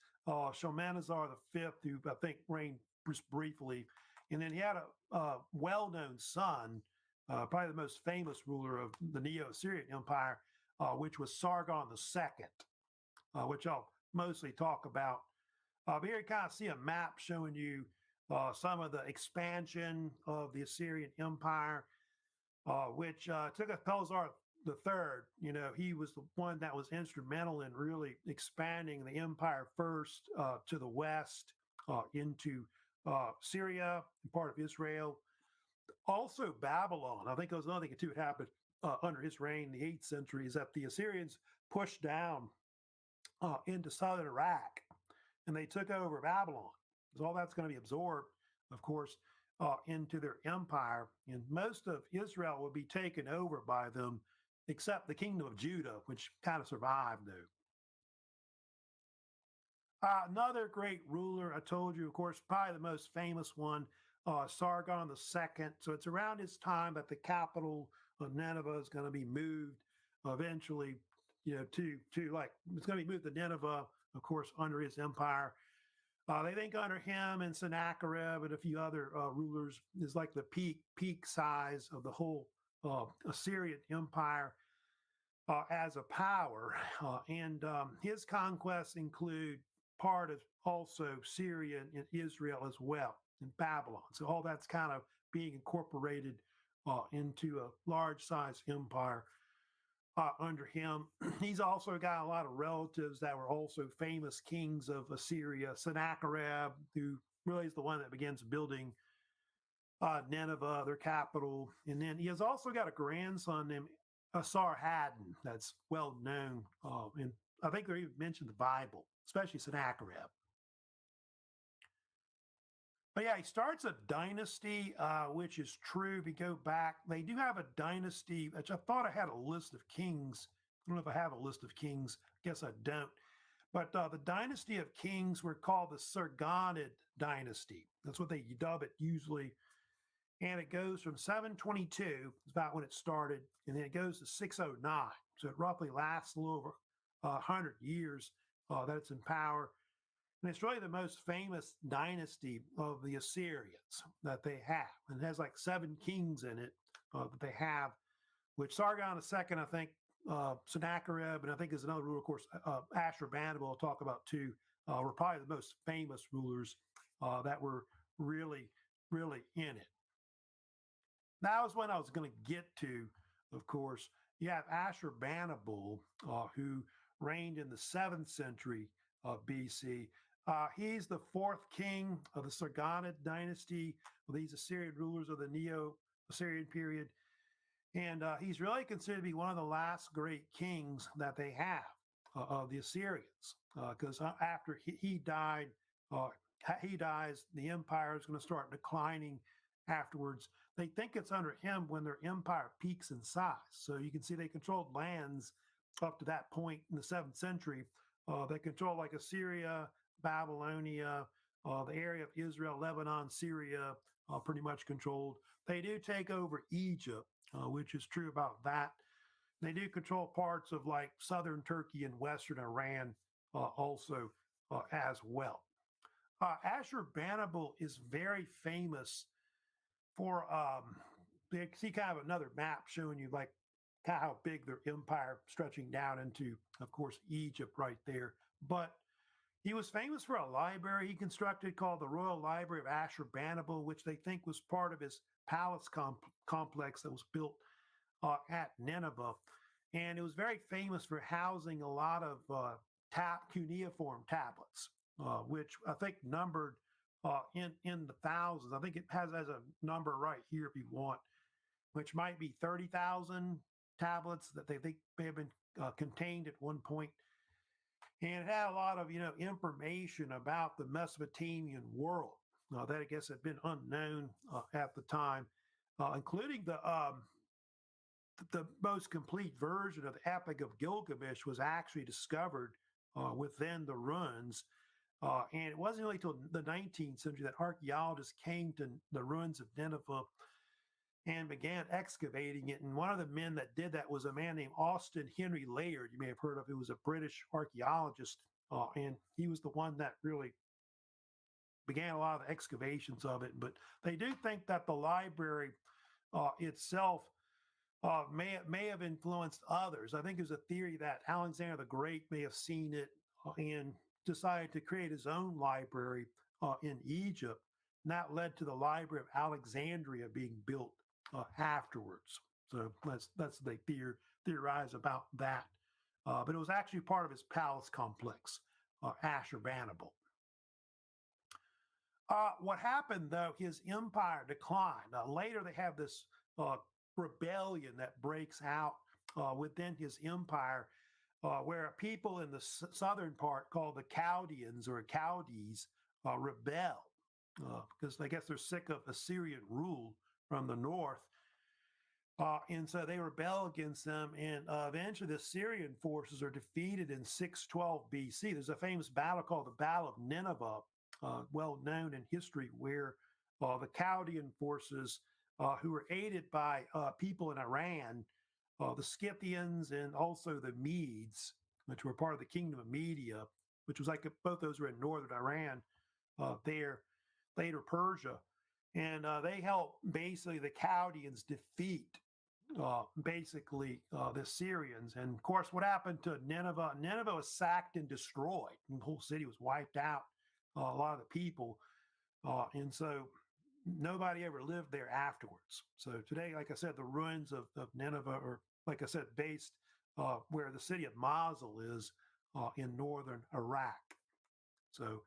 Shalmaneser V, who I think reigned just briefly. And then he had a well-known son, probably the most famous ruler of the Neo-Assyrian Empire, which was Sargon II, which I'll mostly talk about. But here you kind of see a map showing you some of the expansion of the Assyrian Empire, which Tiglath-Pileser III, he was the one that was instrumental in really expanding the empire first to the west into Syria and part of Israel. Also Babylon. I think there was another thing too that happened under his reign in the 8th century, is that the Assyrians pushed down into southern Iraq and they took over Babylon. So all that's going to be absorbed, of course, into their empire. And most of Israel would be taken over by them, except the kingdom of Judah, which kind of survived, though. Another great ruler, I told you, of course, probably the most famous one, Sargon II. So it's around his time that the capital of Nineveh is going to be moved eventually, to like, it's going to be moved to Nineveh, of course, under his empire. They think under him and Sennacherib and a few other rulers is like the peak size of the whole Assyrian Empire as a power. And his conquests include part of also Syria and Israel as well, and Babylon. So all that's kind of being incorporated into a large size empire under him. He's also got a lot of relatives that were also famous kings of Assyria. Sennacherib, who really is the one that begins building Nineveh, their capital. And then he has also got a grandson named Esarhaddon that's well known. And I think they even mentioned the Bible, especially Sennacherib. But yeah, he starts a dynasty, which is true. If you go back, they do have a dynasty, which I thought I had a list of kings. I don't know if I have a list of kings. I guess I don't. But the dynasty of kings were called the Sargonid dynasty. That's what they dub it usually. And it goes from 722, is about when it started, and then it goes to 609. So it roughly lasts a little over 100 years that it's in power. And it's really the most famous dynasty of the Assyrians that they have. And it has like 7 kings in it that they have, which Sargon II, I think, Sennacherib, and I think there's another ruler, of course, Ashurbanipal, I'll talk about too, were probably the most famous rulers that were really, really in it. That was when I was going to get to, of course, you have Ashurbanipal, who reigned in the 7th century BC. He's the fourth king of the Sargonid dynasty, of these Assyrian rulers of the Neo Assyrian period. And he's really considered to be one of the last great kings that they have of the Assyrians. Because after he died, he dies, the empire is going to start declining afterwards. They think it's under him when their empire peaks in size. So you can see they controlled lands up to that point in the 7th century. They controlled like Assyria, Babylonia, the area of Israel, Lebanon, Syria, pretty much controlled. They do take over Egypt, which is true about that. They do control parts of like southern Turkey and western Iran also as well. Ashurbanipal is very famous for, see kind of another map showing you like kind of how big their empire stretching down into, of course, Egypt right there. But he was famous for a library he constructed called the Royal Library of Ashurbanipal, which they think was part of his palace complex that was built at Nineveh. And it was very famous for housing a lot of cuneiform tablets, which I think numbered in the thousands. I think it has a number right here if you want, which might be 30,000 tablets that they think may have been contained at one point. And it had a lot of, information about the Mesopotamian world that I guess had been unknown at the time, including the most complete version of the Epic of Gilgamesh was actually discovered within the ruins. And it wasn't really until the 19th century that archaeologists came to the ruins of Nineveh and began excavating it. And one of the men that did that was a man named Austin Henry Layard. You may have heard of. He was a British archaeologist, and he was the one that really began a lot of the excavations of it. But they do think that the library itself may have influenced others. I think there's a theory that Alexander the Great may have seen it and decided to create his own library in Egypt. And that led to the Library of Alexandria being built afterwards. So that's they theorize about that. But it was actually part of his palace complex, Ashurbanipal. What happened, though, his empire declined. Later, they have this rebellion that breaks out within his empire, where people in the southern part called the Chaldeans or Chaldees rebel because I guess they're sick of Assyrian rule from the north. And so they rebel against them, and eventually the Syrian forces are defeated in 612 BC. There's a famous battle called the Battle of Nineveh, well known in history, where the Chaldean forces, who were aided by people in Iran, the Scythians and also the Medes, which were part of the Kingdom of Media, which was like both those were in northern Iran, there, later Persia. And they helped basically the Chaldeans defeat the Syrians. And of course, what happened to Nineveh? Nineveh was sacked and destroyed. And the whole city was wiped out, a lot of the people. And so nobody ever lived there afterwards. So today, like I said, the ruins of Nineveh are, like I said, based where the city of Mosul is in northern Iraq. So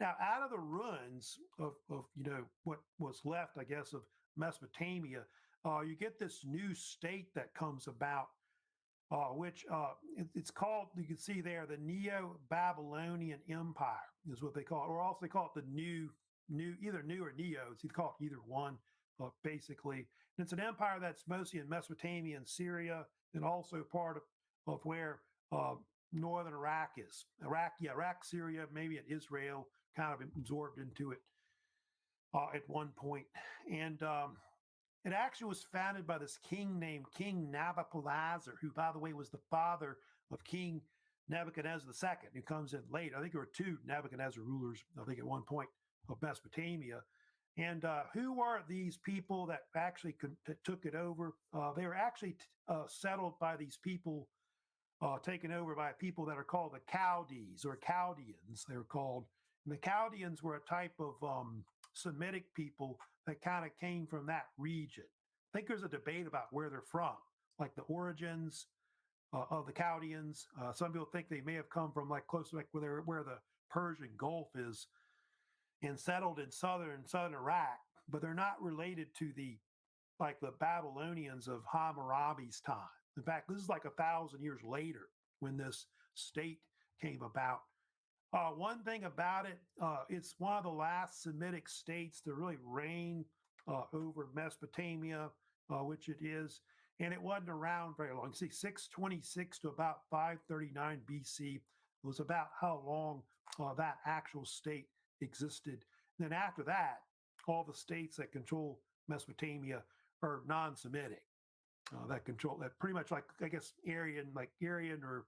now out of the ruins of what was left, I guess, of Mesopotamia, you get this new state that comes about, which it's called, you can see there, the Neo-Babylonian Empire is what they call it, or also they call it the new, either new or Neo. It's called either one, basically. And it's an empire that's mostly in Mesopotamia and Syria, and also part of where northern Iraq is. Iraq, Syria, maybe at Israel, kind of absorbed into it at one point. And it actually was founded by this king named King Nabopolassar, who, by the way, was the father of King Nebuchadnezzar II, who comes in late. I think there were two Nebuchadnezzar rulers, I think, at one point of Mesopotamia. And who were these people that actually took it over? They were actually settled by these people, taken over by people that are called the Chaldees or Chaldeans, they were called. And the Chaldeans were a type of Semitic people that kind of came from that region. I think there's a debate about where they're from. like the origins of the Chaldeans. Some people think they may have come from like close to like where the Persian Gulf is and settled in southern Iraq, but they're not related to the like the Babylonians of Hammurabi's time. In fact, this is like 1,000 years later when this state came about. One thing about it, it's one of the last Semitic states to really reign over Mesopotamia, which it is, and it wasn't around very long. See, 626 to about 539 BC was about how long that actual state existed. And then after that, all the states that control Mesopotamia are non-Semitic. That control that pretty much like I guess Aryan or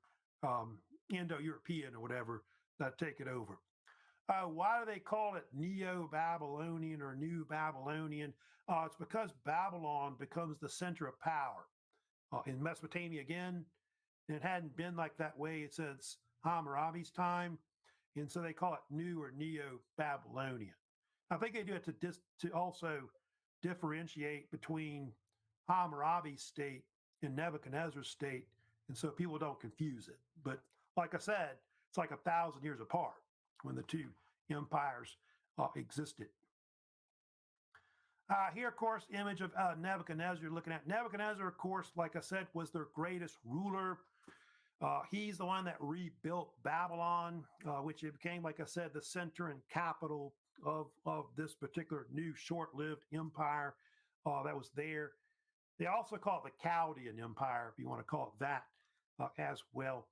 Indo-European or whatever that take it over. Why do they call it Neo-Babylonian or New Babylonian? It's because Babylon becomes the center of power in Mesopotamia again. It hadn't been like that way since Hammurabi's time, and so they call it New or Neo-Babylonian. I think they do it to also differentiate between Hammurabi's state and Nebuchadnezzar's state, and so people don't confuse it. But like I said, it's like 1,000 years apart when the two empires existed. Here, of course, image of Nebuchadnezzar. You're looking at Nebuchadnezzar, of course, like I said, was their greatest ruler. He's the one that rebuilt Babylon, which it became, like I said, the center and capital of this particular new short-lived empire that was there. They also call it the Chaldean Empire, if you want to call it that, as well.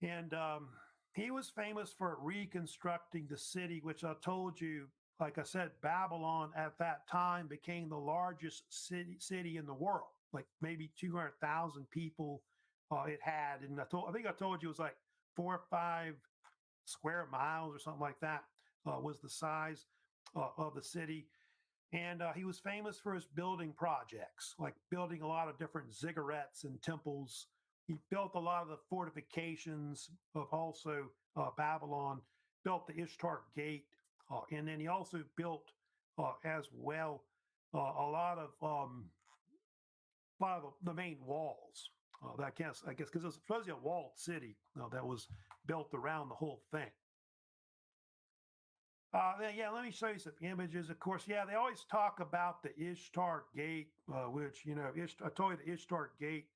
And he was famous for reconstructing the city, which I told you, like I said, Babylon at that time became the largest city in the world, like maybe 200,000 people it had. And I think I told you it was like 4 or 5 square miles or something like that was the size of the city. And he was famous for his building projects, like building a lot of different ziggurats and temples. He built a lot of the fortifications of also Babylon, built the Ishtar Gate, and then he also built as well a lot of the main walls. I guess because it was supposedly a walled city that was built around the whole thing. Yeah, let me show you some images. Of course, yeah, they always talk about the Ishtar Gate, which, I told you the Ishtar Gate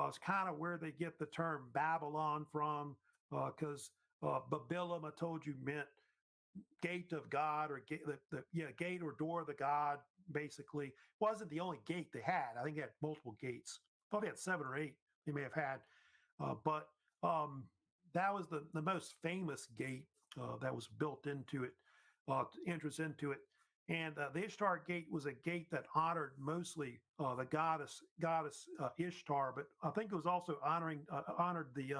is kind of where they get the term Babylon from, because Babylon, I told you, meant gate of God or gate or door of the God, basically. Wasn't the only gate they had. I think they had multiple gates. Probably had 7 or 8 they may have had. But that was the most famous gate that was built into it. Entrance into it. And the Ishtar Gate was a gate that honored mostly the goddess Ishtar, but I think it was also honored the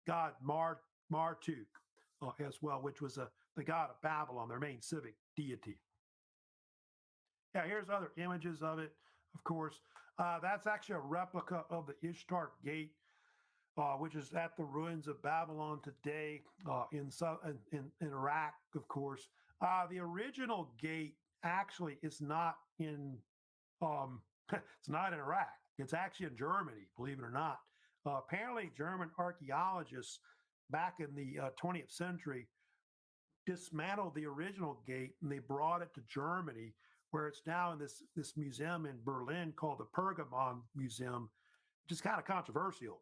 god Marduk as well, which was the god of Babylon, their main civic deity. Yeah, here's other images of it, of course. That's actually a replica of the Ishtar Gate, which is at the ruins of Babylon today in Iraq, of course. The original gate actually is not in it's not in Iraq. It's actually in Germany, believe it or not. Apparently, German archaeologists back in the 20th century dismantled the original gate and they brought it to Germany, where it's now in this museum in Berlin called the Pergamon Museum, which is kind of controversial.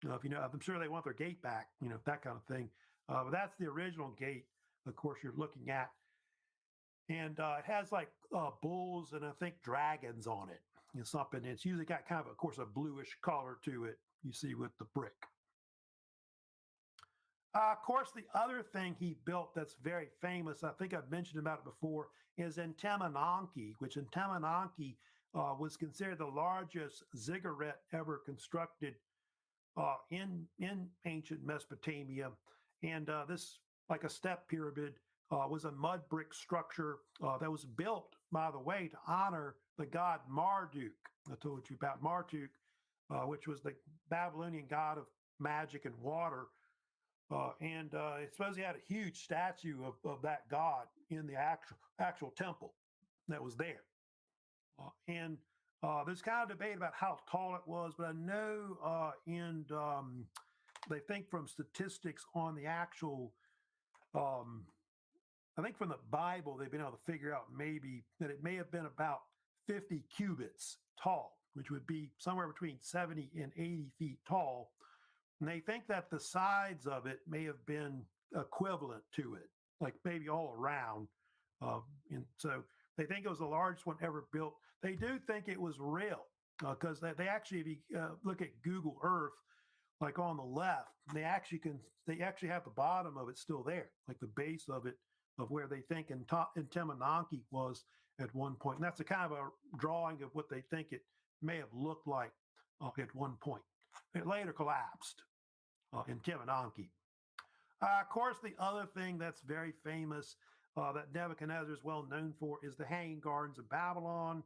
I'm sure they want their gate back, that kind of thing. But that's the original gate, of course, you're looking at. And it has like bulls and I think dragons on it. Something. It's usually got kind of course, a bluish color to it, you see with the brick. Of course, the other thing he built that's very famous, I think I've mentioned about it before, is Entemenanke, which Entemenanke was considered the largest ziggurat ever constructed in ancient Mesopotamia. And this, like a step pyramid, was a mud brick structure that was built, by the way, to honor the god Marduk. I told you about Marduk, which was the Babylonian god of magic and water. And it's supposed he had a huge statue of that god in the actual temple that was there. And There's kind of debate about how tall it was, but I know they think from statistics on the actual, um, I think from the Bible, they've been able to figure out maybe that it may have been about 50 cubits tall, which would be somewhere between 70 and 80 feet tall. And they think that the sides of it may have been equivalent to it, like maybe all around. And so they think it was the largest one ever built. They do think it was real because they actually, if you look at Google Earth, like on the left, they actually have the bottom of it still there, like the base of it, of where they think Intiminanki was at one point. And that's a kind of a drawing of what they think it may have looked like at one point. It later collapsed in Timananki. Of course, the other thing that's very famous that Nebuchadnezzar is well known for is the Hanging Gardens of Babylon,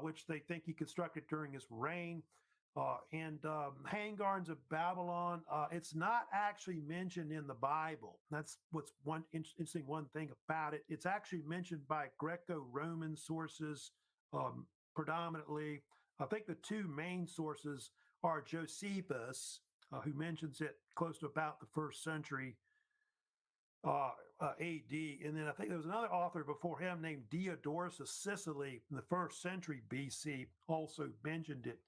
which they think he constructed during his reign. Hanging Gardens of Babylon, it's not actually mentioned in the Bible. That's what's one interesting one thing about it. It's actually mentioned by Greco-Roman sources predominantly. I think the two main sources are Josephus, who mentions it close to about the first century AD. And then I think there was another author before him named Diodorus of Sicily in the first century BC, also mentioned it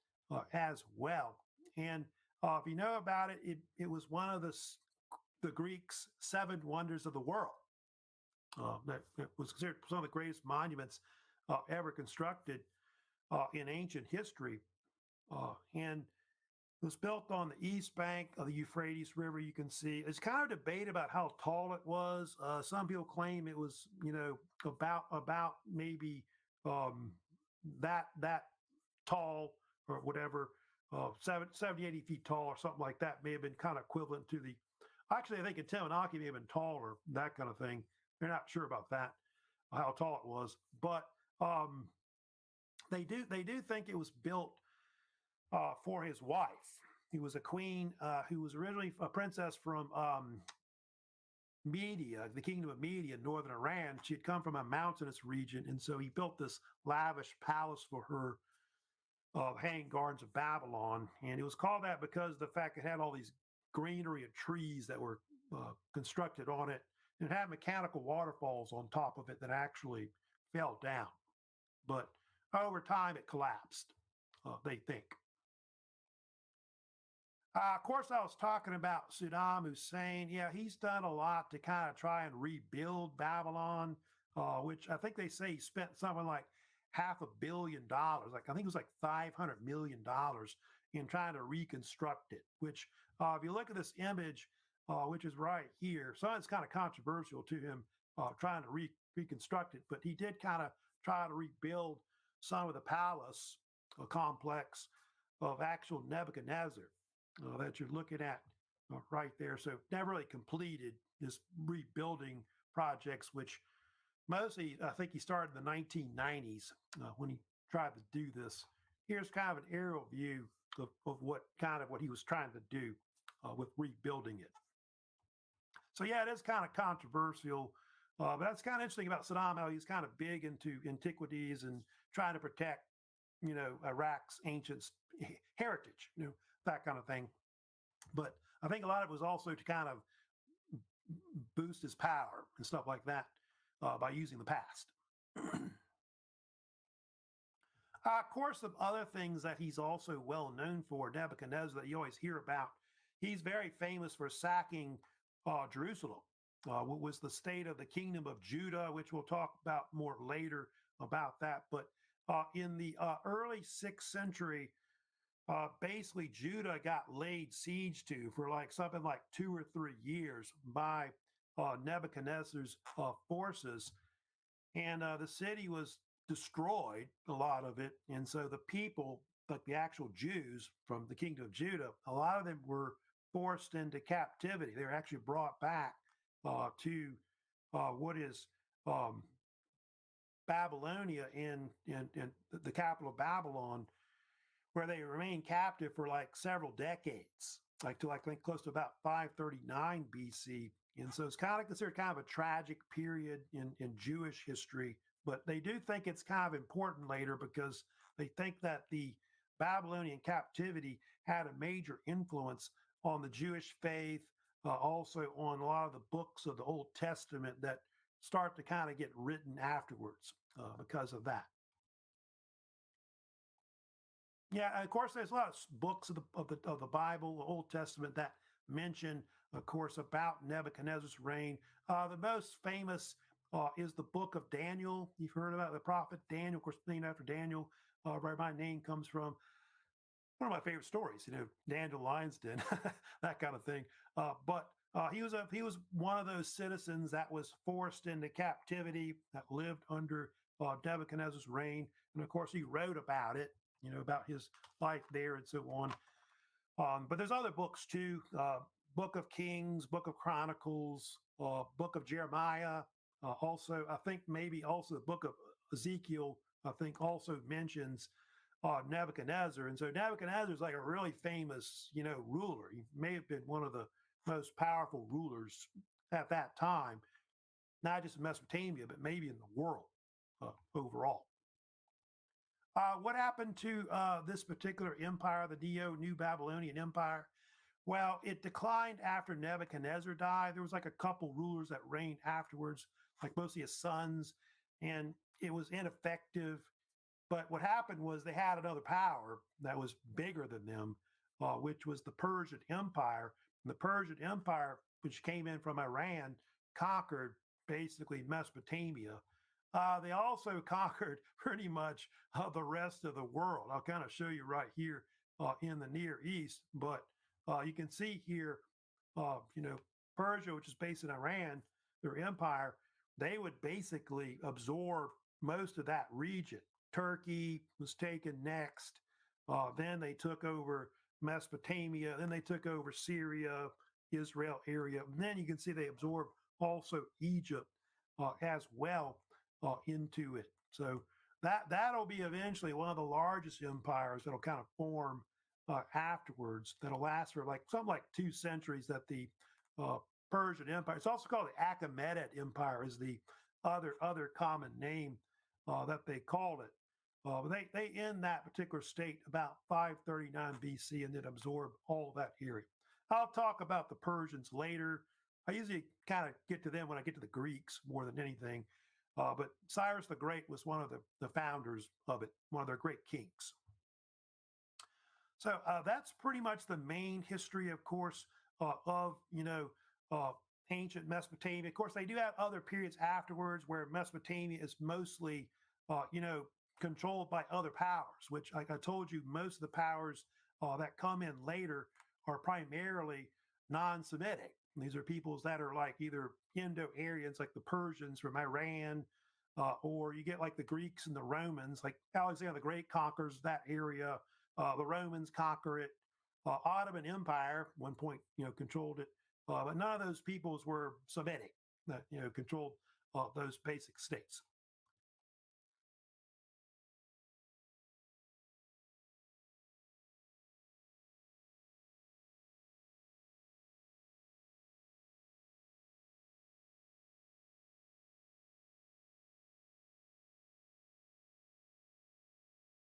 as well. And if you know about it, it was one of the Greeks' seven wonders of the world. That it was considered some of the greatest monuments ever constructed in ancient history. And it was built on the east bank of the Euphrates River. You can see there's kind of debate about how tall it was. Some people claim it was, about maybe that tall or whatever, 70, 80 feet tall or something like that may have been kind of equivalent to the. Actually, I think Intiminanki may have been taller, that kind of thing. They're not sure about that, how tall it was, but they do think it was built for his wife. He was a queen who was originally a princess from Media, the kingdom of Media, northern Iran. She had come from a mountainous region, and so he built this lavish palace for her, Hanging Gardens of Babylon. And it was called that because of the fact it had all these greenery of trees that were constructed on it. And it had mechanical waterfalls on top of it that actually fell down. But over time, it collapsed, they think. Of course, I was talking about Saddam Hussein. Yeah, he's done a lot to kind of try and rebuild Babylon, which I think they say he spent something like $500 million. Like I think it was like $500 million in trying to reconstruct it. Which, if you look at this image, which is right here, so it's kind of controversial to him trying to reconstruct it, but he did kind of try to rebuild some of the palace complex of actual Nebuchadnezzar. That you're looking at right there. So never really completed this rebuilding projects, which mostly I think he started in the 1990s when he tried to do this. Here's kind of an aerial view of what he was trying to do with rebuilding it. So yeah, it is kind of controversial, but that's kind of interesting about Saddam, how he's kind of big into antiquities and trying to protect, Iraq's ancient heritage, that kind of thing. But I think a lot of it was also to kind of boost his power and stuff like that by using the past. Of course, some other things that he's also well known for, Nebuchadnezzar, that you always hear about, he's very famous for sacking Jerusalem, what was the state of the kingdom of Judah, which we'll talk about more later about that. But in the early 6th century, basically Judah got laid siege to for like something like 2 or 3 years by Nebuchadnezzar's forces. And the city was destroyed, a lot of it. And so the people, like the actual Jews from the kingdom of Judah, a lot of them were forced into captivity. They were actually brought back to what is Babylonia in the capital of Babylon, where they remained captive for like several decades, like to I think close to about 539 BC. And so it's kind of considered kind of a tragic period in Jewish history, but they do think it's kind of important later because They think that the Babylonian captivity had a major influence on the Jewish faith, also on a lot of the books of the Old Testament that start to kind of get written afterwards because of that. Yeah, and of course, there's a lot of books of the Bible, the Old Testament, that mention, of course, about Nebuchadnezzar's reign. The most famous is the book of Daniel. You've heard about the prophet Daniel, of course, named after Daniel, where my name comes from. One of my favorite stories, Daniel Lion's Den, that kind of thing. But he was one of those citizens that was forced into captivity, that lived under Nebuchadnezzar's reign, and of course he wrote about it, about his life there and so on. But there's other books too: Book of Kings, Book of Chronicles, Book of Jeremiah. Also, I think maybe also the Book of Ezekiel. I think also mentions Nebuchadnezzar. And so Nebuchadnezzar is like a really famous, ruler. He may have been one of the most powerful rulers at that time, not just in Mesopotamia, but maybe in the world overall. What happened to this particular empire, the New Babylonian Empire? Well, it declined after Nebuchadnezzar died. There was like a couple rulers that reigned afterwards, like mostly his sons, and it was ineffective. But what happened was they had another power that was bigger than them, which was the Persian Empire. And the Persian Empire, which came in from Iran, conquered basically Mesopotamia. They also conquered pretty much the rest of the world. I'll kind of show you right here in the Near East. But you can see here, Persia, which is based in Iran, their empire, they would basically absorb most of that region. Turkey was taken next. Then they took over Mesopotamia. Then they took over Syria, Israel area. And then you can see they absorbed also Egypt as well into it. So that'll be eventually one of the largest empires that'll kind of form afterwards. That'll last for something like 2 centuries. That the Persian Empire. It's also called the Achaemenid Empire, is the other common name that they called it. They end that particular state about 539 BC and then absorb all that area. I'll talk about the Persians later. I usually kind of get to them when I get to the Greeks more than anything. But Cyrus the Great was one of the founders of it, one of their great kings. So that's pretty much the main history, of course, of ancient Mesopotamia. Of course, they do have other periods afterwards where Mesopotamia is mostly, controlled by other powers, which, like I told you, most of the powers that come in later are primarily non-Semitic. These are peoples that are like either Indo-Aryans, like the Persians from Iran, or you get like the Greeks and the Romans, like Alexander the Great conquers that area. The Romans conquer it. Ottoman Empire, at one point, controlled it. But none of those peoples were Semitic that, controlled those basic states.